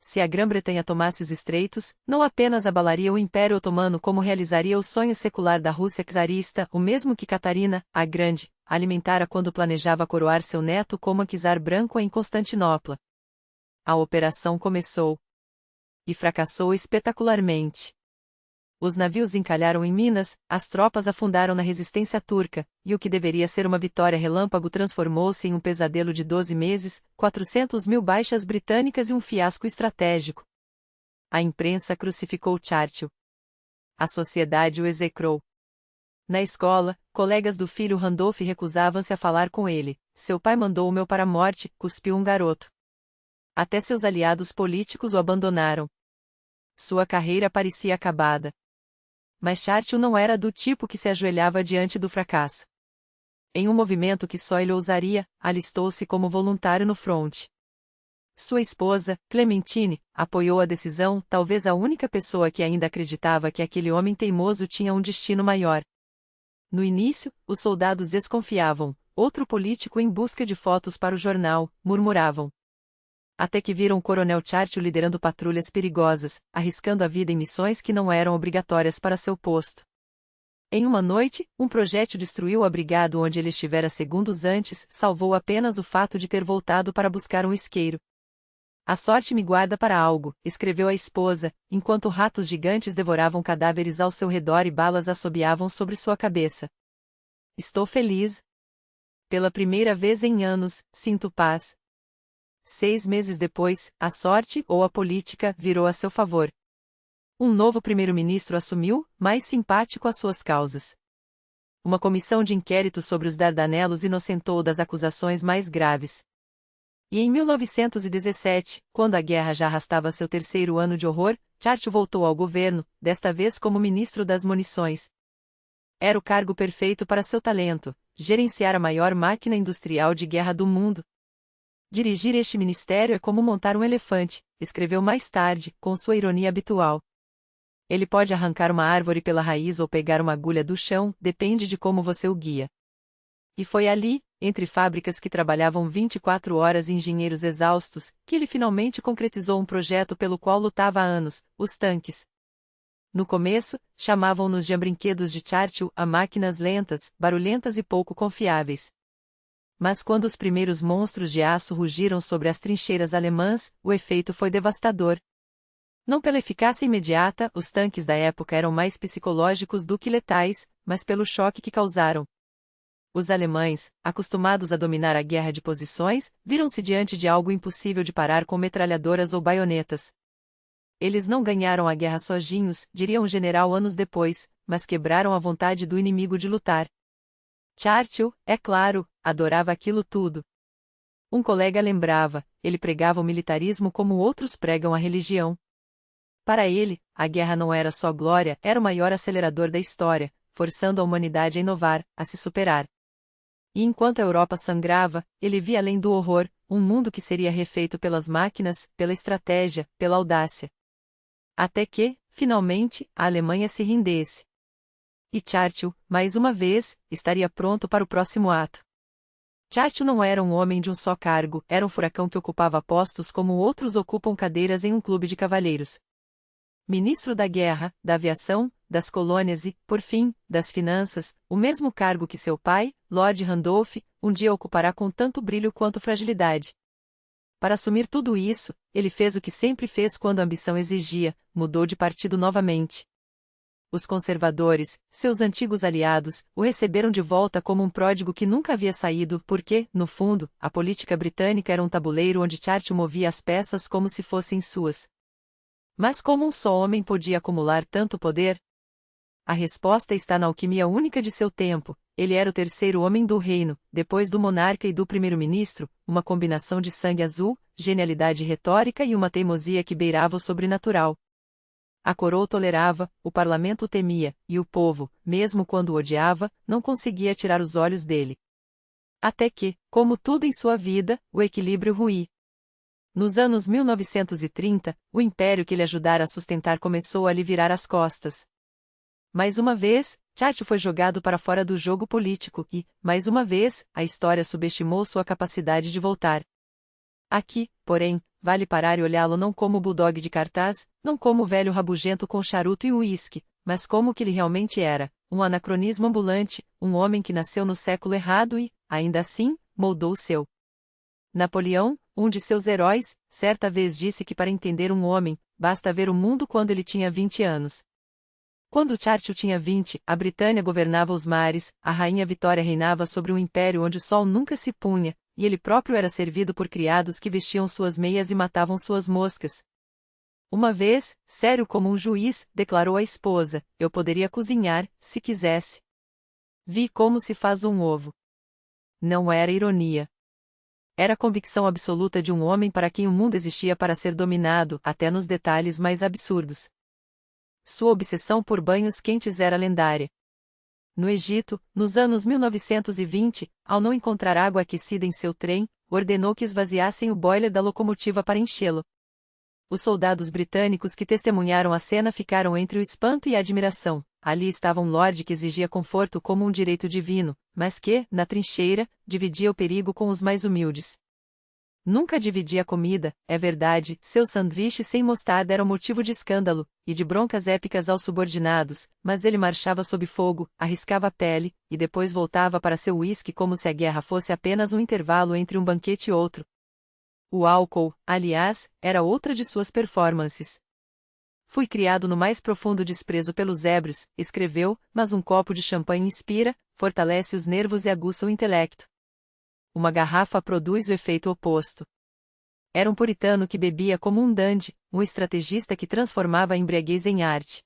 Se a Grã-Bretanha tomasse os estreitos, não apenas abalaria o Império Otomano como realizaria o sonho secular da Rússia czarista, o mesmo que Catarina, a Grande, alimentara quando planejava coroar seu neto como a czar branco em Constantinopla. A operação começou. E fracassou espetacularmente. Os navios encalharam em minas, as tropas afundaram na resistência turca, e o que deveria ser uma vitória relâmpago transformou-se em um pesadelo de 12 meses, 400.000 baixas britânicas e um fiasco estratégico. A imprensa crucificou Churchill. A sociedade o execrou. Na escola, colegas do filho Randolph recusavam-se a falar com ele. Seu pai mandou-o para a morte, cuspiu um garoto. Até seus aliados políticos o abandonaram. Sua carreira parecia acabada. Mas Churchill não era do tipo que se ajoelhava diante do fracasso. Em um movimento que só ele ousaria, alistou-se como voluntário no fronte. Sua esposa, Clementine, apoiou a decisão, talvez a única pessoa que ainda acreditava que aquele homem teimoso tinha um destino maior. No início, os soldados desconfiavam. Outro político em busca de fotos para o jornal, murmuravam. Até que viram o coronel Churchill liderando patrulhas perigosas, arriscando a vida em missões que não eram obrigatórias para seu posto. Em uma noite, um projétil destruiu o abrigado onde ele estivera segundos antes, salvou apenas o fato de ter voltado para buscar um isqueiro. A sorte me guarda para algo, escreveu a esposa, enquanto ratos gigantes devoravam cadáveres ao seu redor e balas assobiavam sobre sua cabeça. Estou feliz. Pela primeira vez em anos, sinto paz. 6 meses depois, a sorte, ou a política, virou a seu favor. Um novo primeiro-ministro assumiu, mais simpático às suas causas. Uma comissão de inquérito sobre os Dardanelos inocentou das acusações mais graves. E em 1917, quando a guerra já arrastava seu terceiro ano de horror, Churchill voltou ao governo, desta vez como ministro das munições. Era o cargo perfeito para seu talento: gerenciar a maior máquina industrial de guerra do mundo. Dirigir este ministério é como montar um elefante, escreveu mais tarde, com sua ironia habitual. Ele pode arrancar uma árvore pela raiz ou pegar uma agulha do chão, depende de como você o guia. E foi ali, entre fábricas que trabalhavam 24 horas e engenheiros exaustos, que ele finalmente concretizou um projeto pelo qual lutava há anos: os tanques. No começo, chamavam-nos de brinquedos de Churchill a máquinas lentas, barulhentas e pouco confiáveis. Mas quando os primeiros monstros de aço rugiram sobre as trincheiras alemãs, o efeito foi devastador. Não pela eficácia imediata, os tanques da época eram mais psicológicos do que letais, mas pelo choque que causaram. Os alemães, acostumados a dominar a guerra de posições, viram-se diante de algo impossível de parar com metralhadoras ou baionetas. Eles não ganharam a guerra sozinhos, diria um general anos depois, mas quebraram a vontade do inimigo de lutar. Churchill, é claro, adorava aquilo tudo. Um colega lembrava, ele pregava o militarismo como outros pregam a religião. Para ele, a guerra não era só glória, era o maior acelerador da história, forçando a humanidade a inovar, a se superar. E enquanto a Europa sangrava, ele via além do horror, um mundo que seria refeito pelas máquinas, pela estratégia, pela audácia. Até que, finalmente, a Alemanha se rendesse. E Churchill, mais uma vez, estaria pronto para o próximo ato. Churchill não era um homem de um só cargo, era um furacão que ocupava postos como outros ocupam cadeiras em um clube de cavalheiros. Ministro da Guerra, da Aviação, das Colônias e, por fim, das Finanças, o mesmo cargo que seu pai, Lord Randolph, um dia ocupará com tanto brilho quanto fragilidade. Para assumir tudo isso, ele fez o que sempre fez quando a ambição exigia, mudou de partido novamente. Os conservadores, seus antigos aliados, o receberam de volta como um pródigo que nunca havia saído porque, no fundo, a política britânica era um tabuleiro onde Churchill movia as peças como se fossem suas. Mas como um só homem podia acumular tanto poder? A resposta está na alquimia única de seu tempo. Ele era o terceiro homem do reino, depois do monarca e do primeiro-ministro, uma combinação de sangue azul, genialidade retórica e uma teimosia que beirava o sobrenatural. A coroa o tolerava, o parlamento o temia, e o povo, mesmo quando o odiava, não conseguia tirar os olhos dele. Até que, como tudo em sua vida, o equilíbrio ruía. Nos anos 1930, o império que ele ajudara a sustentar começou a lhe virar as costas. Mais uma vez, Churchill foi jogado para fora do jogo político e, mais uma vez, a história subestimou sua capacidade de voltar. Aqui, porém, vale parar e olhá-lo não como o bulldog de cartaz, não como o velho rabugento com charuto e uísque, mas como o que ele realmente era, um anacronismo ambulante, um homem que nasceu no século errado e, ainda assim, moldou o seu. Napoleão, um de seus heróis, certa vez disse que para entender um homem, basta ver o mundo quando ele tinha 20 anos. Quando Churchill tinha 20, a Britânia governava os mares, a rainha Vitória reinava sobre um império onde o sol nunca se punha, e ele próprio era servido por criados que vestiam suas meias e matavam suas moscas. Uma vez, sério como um juiz, declarou à esposa, eu poderia cozinhar, se quisesse. Vi como se faz um ovo. Não era ironia. Era a convicção absoluta de um homem para quem o mundo existia para ser dominado, até nos detalhes mais absurdos. Sua obsessão por banhos quentes era lendária. No Egito, nos anos 1920, ao não encontrar água aquecida em seu trem, ordenou que esvaziassem o boiler da locomotiva para enchê-lo. Os soldados britânicos que testemunharam a cena ficaram entre o espanto e a admiração. Ali estava um lorde que exigia conforto como um direito divino, mas que, na trincheira, dividia o perigo com os mais humildes. Nunca dividia a comida, é verdade, seu sanduíche sem mostarda era motivo de escândalo, e de broncas épicas aos subordinados, mas ele marchava sob fogo, arriscava a pele, e depois voltava para seu uísque como se a guerra fosse apenas um intervalo entre um banquete e outro. O álcool, aliás, era outra de suas performances. Fui criado no mais profundo desprezo pelos ébrios, escreveu, mas um copo de champanhe inspira, fortalece os nervos e aguça o intelecto. Uma garrafa produz o efeito oposto. Era um puritano que bebia como um dandy, um estrategista que transformava a embriaguez em arte.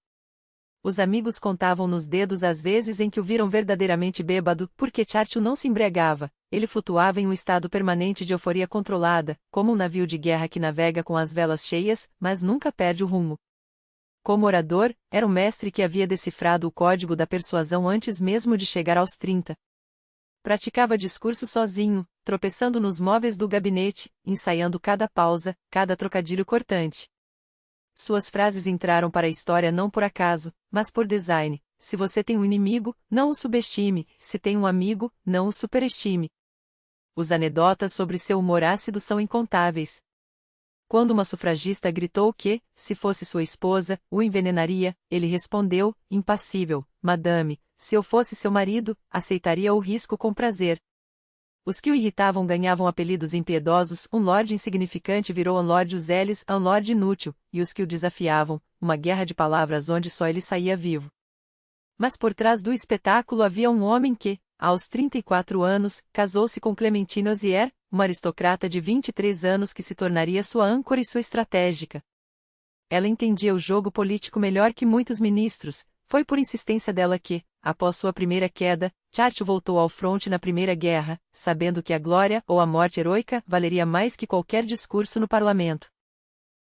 Os amigos contavam nos dedos as vezes em que o viram verdadeiramente bêbado, porque Churchill não se embriagava, ele flutuava em um estado permanente de euforia controlada, como um navio de guerra que navega com as velas cheias, mas nunca perde o rumo. Como orador, era um mestre que havia decifrado o código da persuasão antes mesmo de chegar aos 30. Praticava discurso sozinho, tropeçando nos móveis do gabinete, ensaiando cada pausa, cada trocadilho cortante. Suas frases entraram para a história não por acaso, mas por design. Se você tem um inimigo, não o subestime, se tem um amigo, não o superestime. Os anedotas sobre seu humor ácido são incontáveis. Quando uma sufragista gritou que, se fosse sua esposa, o envenenaria, ele respondeu, impassível, Madame, se eu fosse seu marido, aceitaria o risco com prazer. Os que o irritavam ganhavam apelidos impiedosos, um lorde insignificante virou um lorde uzeles, um lorde inútil, e os que o desafiavam, uma guerra de palavras onde só ele saía vivo. Mas por trás do espetáculo havia um homem que, aos 34 anos, casou-se com Clementine Ozier, uma aristocrata de 23 anos que se tornaria sua âncora e sua estratégica. Ela entendia o jogo político melhor que muitos ministros, foi por insistência dela que, Após sua primeira queda, Churchill voltou ao fronte na Primeira Guerra, sabendo que a glória ou a morte heroica valeria mais que qualquer discurso no parlamento.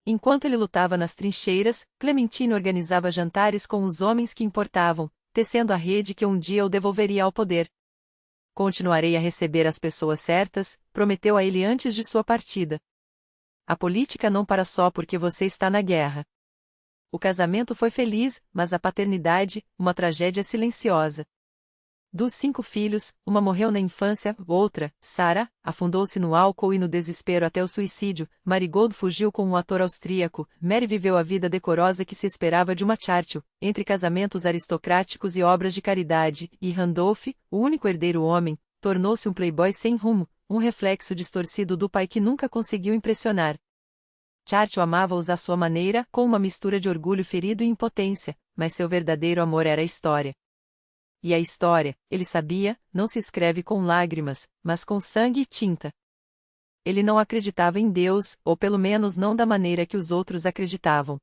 Enquanto ele lutava nas trincheiras, Clementine organizava jantares com os homens que importavam, tecendo a rede que um dia o devolveria ao poder. Continuarei a receber as pessoas certas, prometeu a ele antes de sua partida. A política não para só porque você está na guerra. O casamento foi feliz, mas a paternidade, uma tragédia silenciosa. Dos 5 filhos, uma morreu na infância, outra, Sarah, afundou-se no álcool e no desespero até o suicídio, Marigold fugiu com um ator austríaco, Mary viveu a vida decorosa que se esperava de uma Churchill, entre casamentos aristocráticos e obras de caridade, e Randolph, o único herdeiro homem, tornou-se um playboy sem rumo, um reflexo distorcido do pai que nunca conseguiu impressionar. Churchill amava-os à sua maneira, com uma mistura de orgulho ferido e impotência, mas seu verdadeiro amor era a história. E a história, ele sabia, não se escreve com lágrimas, mas com sangue e tinta. Ele não acreditava em Deus, ou pelo menos não da maneira que os outros acreditavam.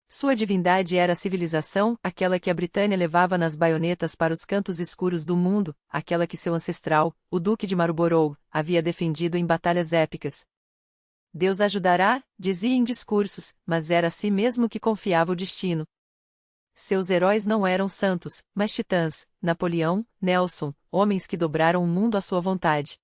Sua divindade era a civilização, aquela que a Britânia levava nas baionetas para os cantos escuros do mundo, aquela que seu ancestral, o Duque de Marlborough, havia defendido em batalhas épicas. Deus ajudará, dizia em discursos, mas era a si mesmo que confiava o destino. Seus heróis não eram santos, mas titãs, Napoleão, Nelson, homens que dobraram o mundo à sua vontade.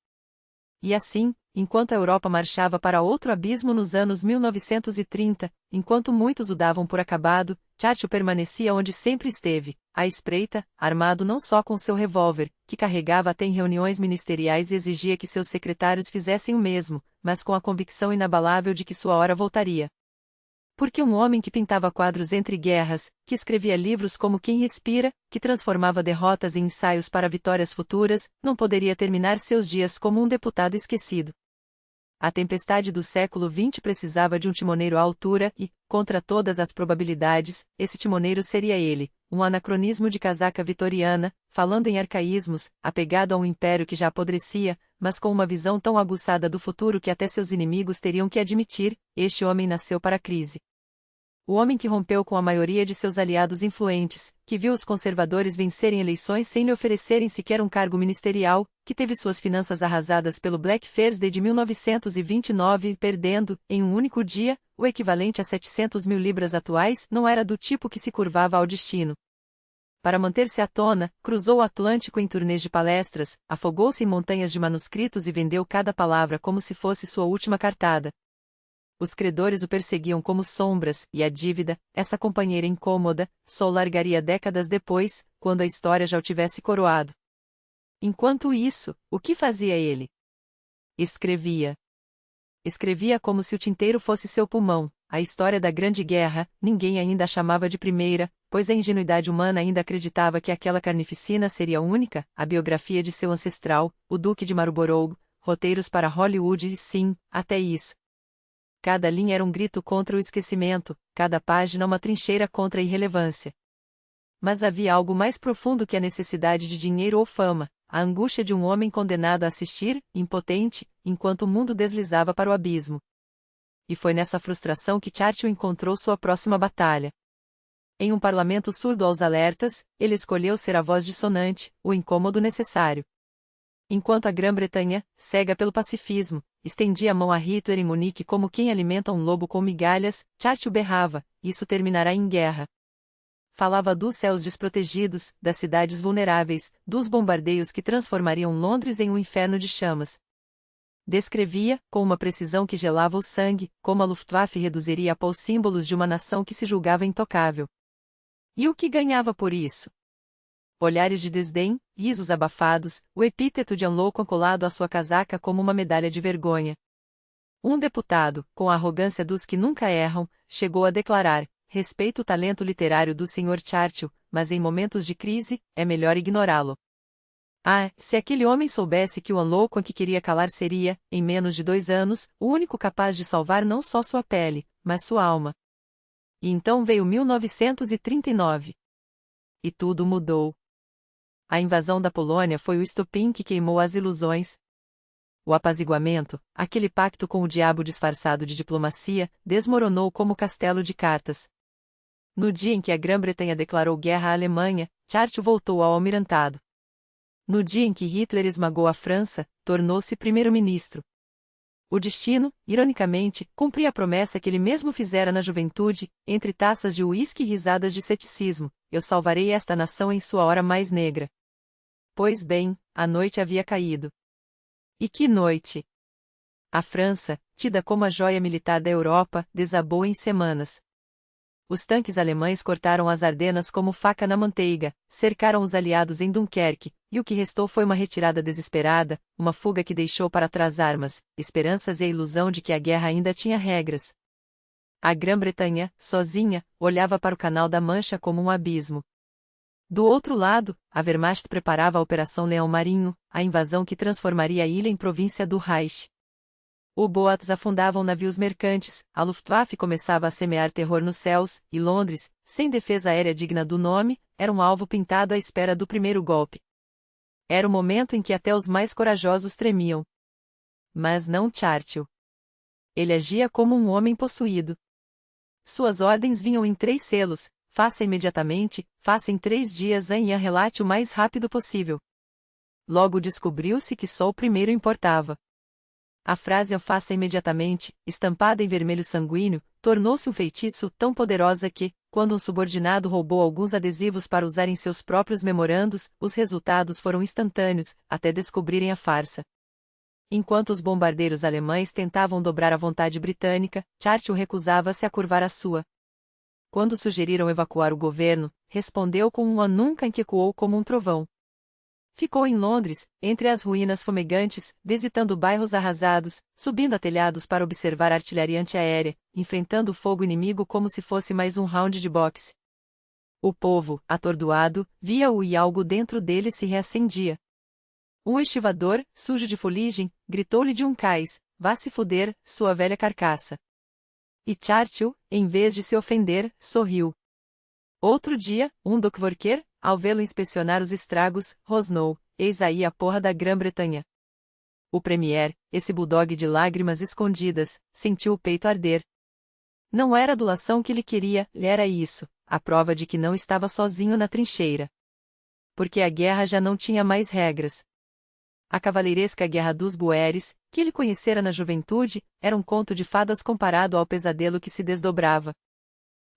E assim, enquanto a Europa marchava para outro abismo nos anos 1930, enquanto muitos o davam por acabado, Churchill permanecia onde sempre esteve, à espreita, armado não só com seu revólver, que carregava até em reuniões ministeriais e exigia que seus secretários fizessem o mesmo, mas com a convicção inabalável de que sua hora voltaria. Porque um homem que pintava quadros entre guerras, que escrevia livros como Quem Respira, que transformava derrotas em ensaios para vitórias futuras, não poderia terminar seus dias como um deputado esquecido. A tempestade do século XX precisava de um timoneiro à altura e, contra todas as probabilidades, esse timoneiro seria ele, um anacronismo de casaca vitoriana, falando em arcaísmos, apegado a um império que já apodrecia, mas com uma visão tão aguçada do futuro que até seus inimigos teriam que admitir, este homem nasceu para a crise. O homem que rompeu com a maioria de seus aliados influentes, que viu os conservadores vencerem eleições sem lhe oferecerem sequer um cargo ministerial, que teve suas finanças arrasadas pelo Black Thursday de 1929 perdendo, em um único dia, o equivalente a 700 mil libras atuais, não era do tipo que se curvava ao destino. Para manter-se à tona, cruzou o Atlântico em turnês de palestras, afogou-se em montanhas de manuscritos e vendeu cada palavra como se fosse sua última cartada. Os credores o perseguiam como sombras, e a dívida, essa companheira incômoda, só o largaria décadas depois, quando a história já o tivesse coroado. Enquanto isso, o que fazia ele? Escrevia. Escrevia como se o tinteiro fosse seu pulmão. A história da Grande Guerra, ninguém ainda a chamava de primeira, pois a ingenuidade humana ainda acreditava que aquela carnificina seria única, a biografia de seu ancestral, o Duque de Marlborough, roteiros para Hollywood e sim, até isso. Cada linha era um grito contra o esquecimento, cada página uma trincheira contra a irrelevância. Mas havia algo mais profundo que a necessidade de dinheiro ou fama, a angústia de um homem condenado a assistir, impotente, enquanto o mundo deslizava para o abismo. E foi nessa frustração que Churchill encontrou sua próxima batalha. Em um parlamento surdo aos alertas, ele escolheu ser a voz dissonante, o incômodo necessário. Enquanto a Grã-Bretanha, cega pelo pacifismo, estendia a mão a Hitler em Munique como quem alimenta um lobo com migalhas, Churchill berrava: isso terminará em guerra. Falava dos céus desprotegidos, das cidades vulneráveis, dos bombardeios que transformariam Londres em um inferno de chamas. Descrevia, com uma precisão que gelava o sangue, como a Luftwaffe reduziria a pó os símbolos de uma nação que se julgava intocável. E o que ganhava por isso? Olhares de desdém, risos abafados, o epíteto de Unlockon colado à sua casaca como uma medalha de vergonha. Um deputado, com a arrogância dos que nunca erram, chegou a declarar: respeito o talento literário do Sr. Churchill, mas em momentos de crise, é melhor ignorá-lo. Ah, se aquele homem soubesse que o Unlockon que queria calar seria, em menos de 2 anos, o único capaz de salvar não só sua pele, mas sua alma. E então veio 1939. E tudo mudou. A invasão da Polônia foi o estopim que queimou as ilusões. O apaziguamento, aquele pacto com o diabo disfarçado de diplomacia, desmoronou como castelo de cartas. No dia em que a Grã-Bretanha declarou guerra à Alemanha, Churchill voltou ao almirantado. No dia em que Hitler esmagou a França, tornou-se primeiro-ministro. O destino, ironicamente, cumpria a promessa que ele mesmo fizera na juventude, entre taças de uísque e risadas de ceticismo: eu salvarei esta nação em sua hora mais negra. Pois bem, a noite havia caído. E que noite! A França, tida como a joia militar da Europa, desabou em semanas. Os tanques alemães cortaram as Ardenas como faca na manteiga, cercaram os aliados em Dunquerque, e o que restou foi uma retirada desesperada, uma fuga que deixou para trás armas, esperanças e a ilusão de que a guerra ainda tinha regras. A Grã-Bretanha, sozinha, olhava para o Canal da Mancha como um abismo. Do outro lado, a Wehrmacht preparava a Operação Leão Marinho, a invasão que transformaria a ilha em província do Reich. U-boats afundavam navios mercantes, a Luftwaffe começava a semear terror nos céus, e Londres, sem defesa aérea digna do nome, era um alvo pintado à espera do primeiro golpe. Era o momento em que até os mais corajosos tremiam. Mas não Churchill. Ele agia como um homem possuído. Suas ordens vinham em 3 selos: faça imediatamente, faça em 3 dias e relate o mais rápido possível. Logo descobriu-se que só o primeiro importava. A frase "eu faça imediatamente", estampada em vermelho sanguíneo, tornou-se um feitiço tão poderosa que, quando um subordinado roubou alguns adesivos para usar em seus próprios memorandos, os resultados foram instantâneos, até descobrirem a farsa. Enquanto os bombardeiros alemães tentavam dobrar a vontade britânica, Churchill recusava-se a curvar a sua. Quando sugeriram evacuar o governo, respondeu com um nunca que ecoou como um trovão. Ficou em Londres, entre as ruínas fumegantes, visitando bairros arrasados, subindo a telhados para observar a artilharia antiaérea, enfrentando o fogo inimigo como se fosse mais um round de boxe. O povo, atordoado, via-o e algo dentro dele se reacendia. Um estivador, sujo de fuligem, gritou-lhe de um cais: "Vá se fuder, sua velha carcaça." E Churchill, em vez de se ofender, sorriu. Outro dia, um Duckworker, ao vê-lo inspecionar os estragos, rosnou: "Eis aí a porra da Grã-Bretanha." O premier, esse bulldog de lágrimas escondidas, sentiu o peito arder. Não era a adulação que ele queria, era isso, a prova de que não estava sozinho na trincheira. Porque a guerra já não tinha mais regras. A cavaleiresca Guerra dos Boeres, que ele conhecera na juventude, era um conto de fadas comparado ao pesadelo que se desdobrava.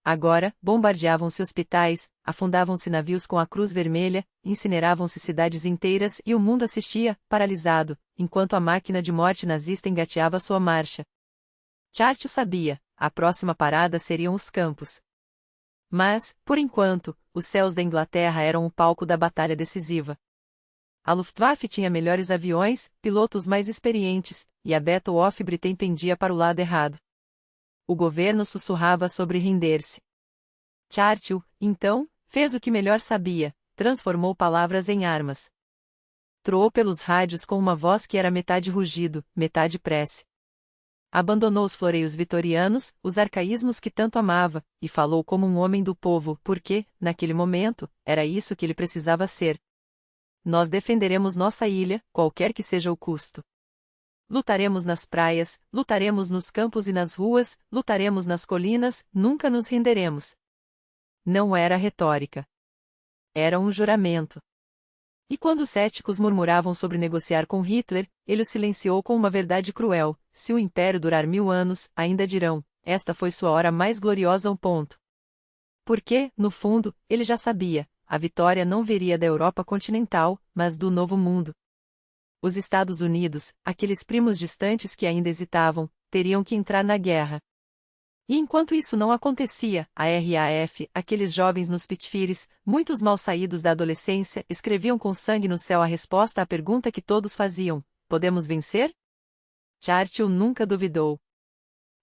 Agora, bombardeavam-se hospitais, afundavam-se navios com a Cruz Vermelha, incineravam-se cidades inteiras e o mundo assistia, paralisado, enquanto a máquina de morte nazista engateava sua marcha. Churchill sabia, a próxima parada seriam os campos. Mas, por enquanto, os céus da Inglaterra eram o palco da batalha decisiva. A Luftwaffe tinha melhores aviões, pilotos mais experientes, e a Battle of Britain pendia para o lado errado. O governo sussurrava sobre render-se. Churchill, então, fez o que melhor sabia: transformou palavras em armas. Troou pelos rádios com uma voz que era metade rugido, metade prece. Abandonou os floreios vitorianos, os arcaísmos que tanto amava, e falou como um homem do povo, porque, naquele momento, era isso que ele precisava ser. Nós defenderemos nossa ilha, qualquer que seja o custo. Lutaremos nas praias, lutaremos nos campos e nas ruas, lutaremos nas colinas, nunca nos renderemos. Não era retórica. Era um juramento. E quando os céticos murmuravam sobre negociar com Hitler, ele os silenciou com uma verdade cruel: se o império durar 1000 anos, ainda dirão, esta foi sua hora mais gloriosa. Porque, no fundo, ele já sabia, a vitória não viria da Europa continental, mas do Novo Mundo. Os Estados Unidos, aqueles primos distantes que ainda hesitavam, teriam que entrar na guerra. E enquanto isso não acontecia, a RAF, aqueles jovens nos Spitfires, muitos mal saídos da adolescência, escreviam com sangue no céu a resposta à pergunta que todos faziam: podemos vencer? Churchill nunca duvidou.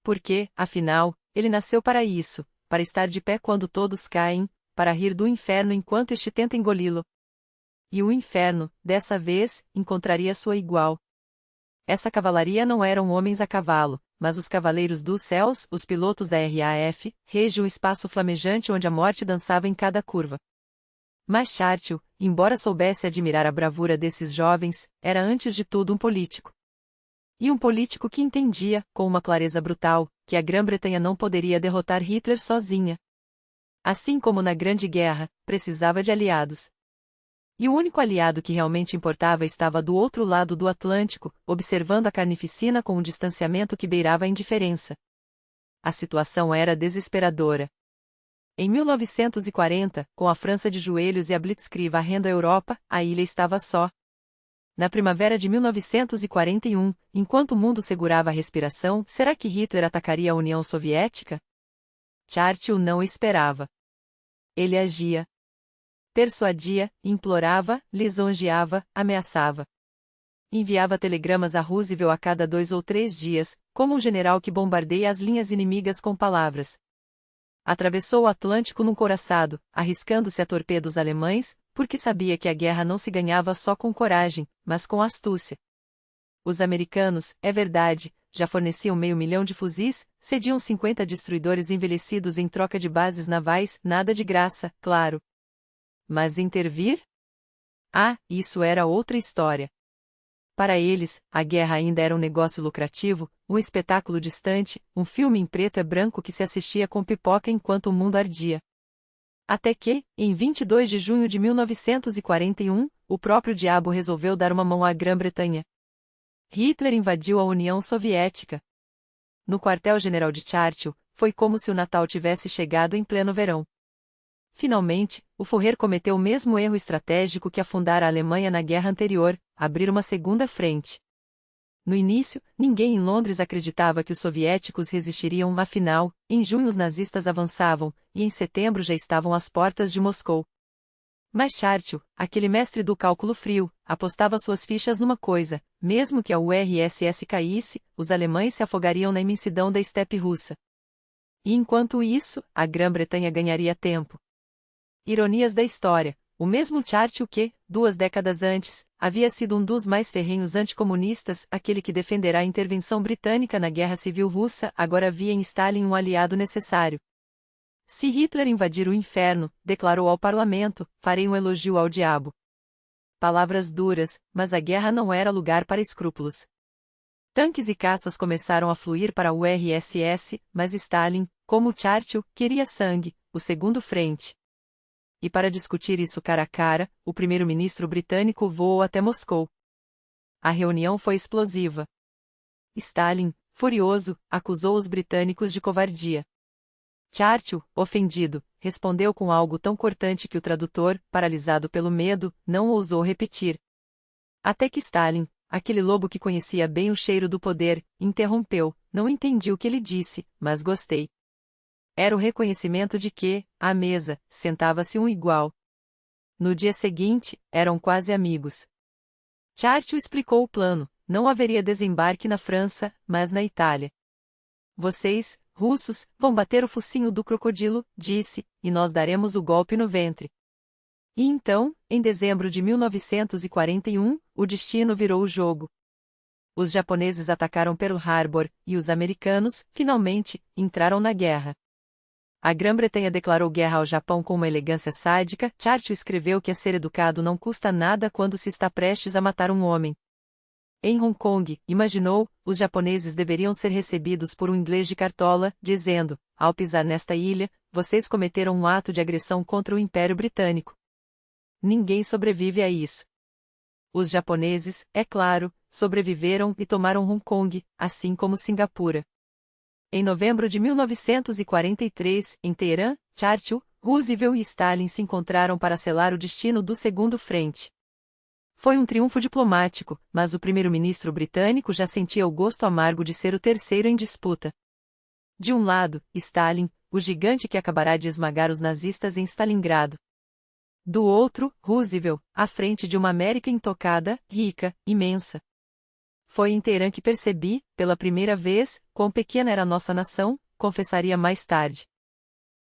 Porque, afinal, ele nasceu para isso, para estar de pé quando todos caem, para rir do inferno enquanto este tenta engoli-lo. E o inferno, dessa vez, encontraria sua igual. Essa cavalaria não eram homens a cavalo, mas os cavaleiros dos céus, os pilotos da RAF, regiam um espaço flamejante onde a morte dançava em cada curva. Mas Churchill, embora soubesse admirar a bravura desses jovens, era antes de tudo um político. E um político que entendia, com uma clareza brutal, que a Grã-Bretanha não poderia derrotar Hitler sozinha. Assim como na Grande Guerra, precisava de aliados. E o único aliado que realmente importava estava do outro lado do Atlântico, observando a carnificina com um distanciamento que beirava a indiferença. A situação era desesperadora. Em 1940, com a França de joelhos e a Blitzkrieg varrendo a Europa, a ilha estava só. Na primavera de 1941, enquanto o mundo segurava a respiração, será que Hitler atacaria a União Soviética? Churchill não esperava. Ele agia. Persuadia, implorava, lisonjeava, ameaçava. Enviava telegramas a Roosevelt a cada 2 ou 3 dias, como um general que bombardeia as linhas inimigas com palavras. Atravessou o Atlântico num couraçado, arriscando-se a torpedos alemães, porque sabia que a guerra não se ganhava só com coragem, mas com astúcia. Os americanos, é verdade, já forneciam 500.000 de fuzis, cediam 50 destruidores envelhecidos em troca de bases navais, nada de graça, claro. Mas intervir? Ah, isso era outra história. Para eles, a guerra ainda era um negócio lucrativo, um espetáculo distante, um filme em preto e branco que se assistia com pipoca enquanto o mundo ardia. Até que, em 22 de junho de 1941, o próprio diabo resolveu dar uma mão à Grã-Bretanha. Hitler invadiu a União Soviética. No quartel-general de Churchill, foi como se o Natal tivesse chegado em pleno verão. Finalmente, o Führer cometeu o mesmo erro estratégico que afundara a Alemanha na guerra anterior, abrir uma segunda frente. No início, ninguém em Londres acreditava que os soviéticos resistiriam, afinal, em junho os nazistas avançavam, e em setembro já estavam às portas de Moscou. Mas Churchill, aquele mestre do cálculo frio, apostava suas fichas numa coisa: mesmo que a URSS caísse, os alemães se afogariam na imensidão da estepe russa. E enquanto isso, a Grã-Bretanha ganharia tempo. Ironias da história: o mesmo Churchill que, 2 décadas antes, havia sido um dos mais ferrenhos anticomunistas, aquele que defenderá a intervenção britânica na Guerra Civil Russa, agora via em Stalin um aliado necessário. Se Hitler invadir o inferno, declarou ao parlamento, farei um elogio ao diabo. Palavras duras, mas a guerra não era lugar para escrúpulos. Tanques e caças começaram a fluir para a URSS, mas Stalin, como Churchill, queria sangue, o segundo frente. E para discutir isso cara a cara, o primeiro-ministro britânico voou até Moscou. A reunião foi explosiva. Stalin, furioso, acusou os britânicos de covardia. Churchill, ofendido, respondeu com algo tão cortante que o tradutor, paralisado pelo medo, não ousou repetir. Até que Stalin, aquele lobo que conhecia bem o cheiro do poder, interrompeu: não entendi o que ele disse, mas gostei. Era o reconhecimento de que, à mesa, sentava-se um igual. No dia seguinte, eram quase amigos. Churchill explicou o plano: não haveria desembarque na França, mas na Itália. Vocês, russos, vão bater o focinho do crocodilo, disse, e nós daremos o golpe no ventre. E então, em dezembro de 1941, o destino virou o jogo. Os japoneses atacaram Pearl Harbor, e os americanos, finalmente, entraram na guerra. A Grã-Bretanha declarou guerra ao Japão com uma elegância sádica. Churchill escreveu que ser educado não custa nada quando se está prestes a matar um homem. Em Hong Kong, imaginou, os japoneses deveriam ser recebidos por um inglês de cartola, dizendo: ao pisar nesta ilha, vocês cometeram um ato de agressão contra o Império Britânico. Ninguém sobrevive a isso. Os japoneses, é claro, sobreviveram e tomaram Hong Kong, assim como Singapura. Em novembro de 1943, em Teherã, Churchill, Roosevelt e Stalin se encontraram para selar o destino do segundo frente. Foi um triunfo diplomático, mas o primeiro-ministro britânico já sentia o gosto amargo de ser o terceiro em disputa. De um lado, Stalin, o gigante que acabará de esmagar os nazistas em Stalingrado. Do outro, Roosevelt, à frente de uma América intocada, rica, imensa. Foi em Teherã que percebi, pela primeira vez, quão pequena era nossa nação, confessaria mais tarde.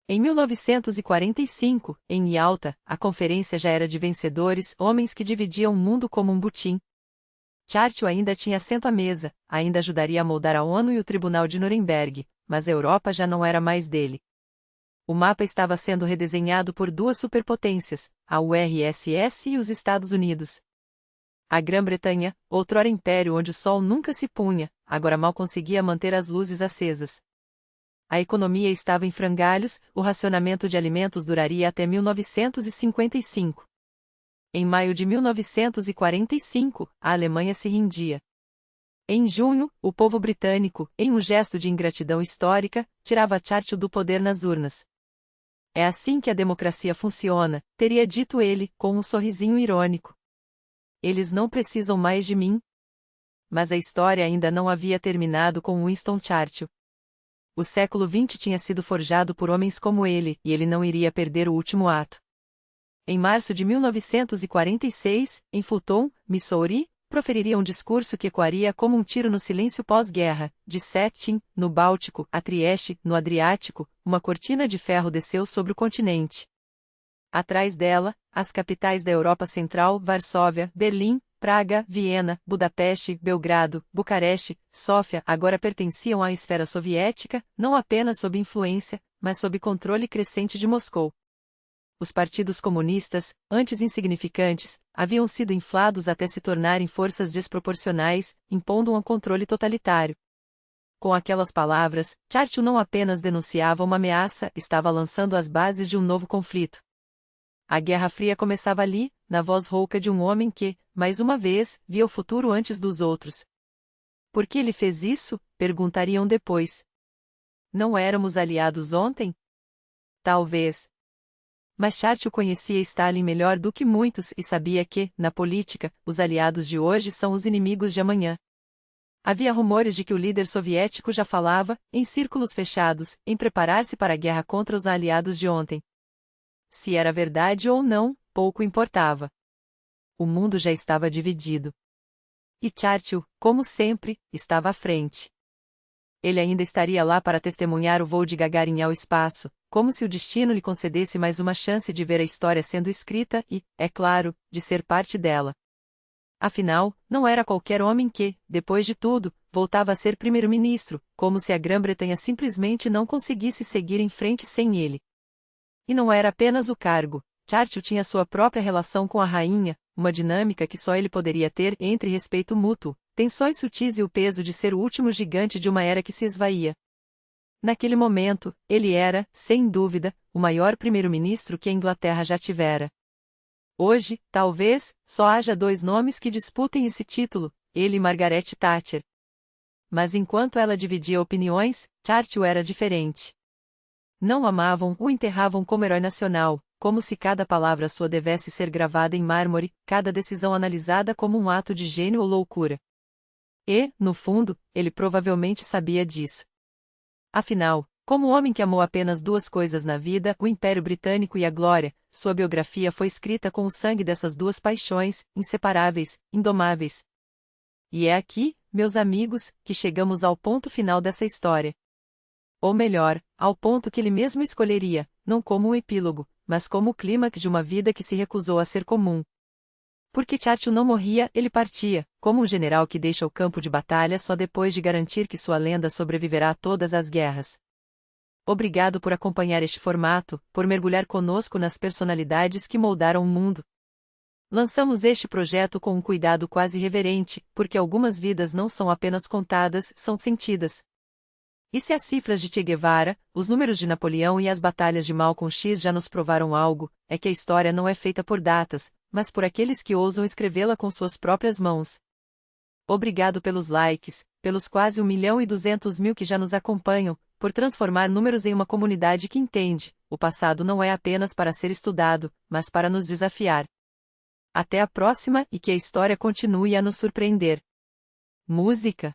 Em 1945, em Yalta, a conferência já era de vencedores, homens que dividiam o mundo como um butim. Churchill ainda tinha assento à mesa, ainda ajudaria a moldar a ONU e o Tribunal de Nuremberg, mas a Europa já não era mais dele. O mapa estava sendo redesenhado por 2 superpotências, a URSS e os Estados Unidos. A Grã-Bretanha, outrora império onde o sol nunca se punha, agora mal conseguia manter as luzes acesas. A economia estava em frangalhos, o racionamento de alimentos duraria até 1955. Em maio de 1945, a Alemanha se rendia. Em junho, o povo britânico, em um gesto de ingratidão histórica, tirava Churchill do poder nas urnas. É assim que a democracia funciona, teria dito ele, com um sorrisinho irônico. Eles não precisam mais de mim. Mas a história ainda não havia terminado com Winston Churchill. O século XX tinha sido forjado por homens como ele, e ele não iria perder o último ato. Em março de 1946, em Fulton, Missouri, proferiria um discurso que ecoaria como um tiro no silêncio pós-guerra. De Stettin, no Báltico, a Trieste, no Adriático, uma cortina de ferro desceu sobre o continente. Atrás dela, as capitais da Europa Central, Varsóvia, Berlim, Praga, Viena, Budapeste, Belgrado, Bucareste, Sófia agora pertenciam à esfera soviética, não apenas sob influência, mas sob controle crescente de Moscou. Os partidos comunistas, antes insignificantes, haviam sido inflados até se tornarem forças desproporcionais, impondo um controle totalitário. Com aquelas palavras, Churchill não apenas denunciava uma ameaça, estava lançando as bases de um novo conflito. A Guerra Fria começava ali, na voz rouca de um homem que, mais uma vez, via o futuro antes dos outros. Por que ele fez isso? Perguntariam depois. Não éramos aliados ontem? Talvez. Mas Churchill conhecia Stalin melhor do que muitos e sabia que, na política, os aliados de hoje são os inimigos de amanhã. Havia rumores de que o líder soviético já falava, em círculos fechados, em preparar-se para a guerra contra os aliados de ontem. Se era verdade ou não, pouco importava. O mundo já estava dividido. E Churchill, como sempre, estava à frente. Ele ainda estaria lá para testemunhar o voo de Gagarin ao espaço, como se o destino lhe concedesse mais uma chance de ver a história sendo escrita e, é claro, de ser parte dela. Afinal, não era qualquer homem que, depois de tudo, voltava a ser primeiro-ministro, como se a Grã-Bretanha simplesmente não conseguisse seguir em frente sem ele. E não era apenas o cargo. Churchill tinha sua própria relação com a rainha, uma dinâmica que só ele poderia ter entre respeito mútuo, tensões sutis e o peso de ser o último gigante de uma era que se esvaía. Naquele momento, ele era, sem dúvida, o maior primeiro-ministro que a Inglaterra já tivera. Hoje, talvez, só haja dois nomes que disputem esse título, ele e Margaret Thatcher. Mas enquanto ela dividia opiniões, Churchill era diferente. Não amavam, o enterravam como herói nacional, como se cada palavra sua devesse ser gravada em mármore, cada decisão analisada como um ato de gênio ou loucura. E, no fundo, ele provavelmente sabia disso. Afinal, como homem que amou apenas duas coisas na vida, o Império Britânico e a glória, sua biografia foi escrita com o sangue dessas duas paixões, inseparáveis, indomáveis. E é aqui, meus amigos, que chegamos ao ponto final dessa história. Ou melhor, ao ponto que ele mesmo escolheria, não como um epílogo, mas como o clímax de uma vida que se recusou a ser comum. Porque Churchill não morria, ele partia, como um general que deixa o campo de batalha só depois de garantir que sua lenda sobreviverá a todas as guerras. Obrigado por acompanhar este formato, por mergulhar conosco nas personalidades que moldaram o mundo. Lançamos este projeto com um cuidado quase reverente, porque algumas vidas não são apenas contadas, são sentidas. E se as cifras de Che Guevara, os números de Napoleão e as batalhas de Malcolm X já nos provaram algo, é que a história não é feita por datas, mas por aqueles que ousam escrevê-la com suas próprias mãos. Obrigado pelos likes, pelos quase 1.200.000 que já nos acompanham, por transformar números em uma comunidade que entende, o passado não é apenas para ser estudado, mas para nos desafiar. Até a próxima e que a história continue a nos surpreender. Música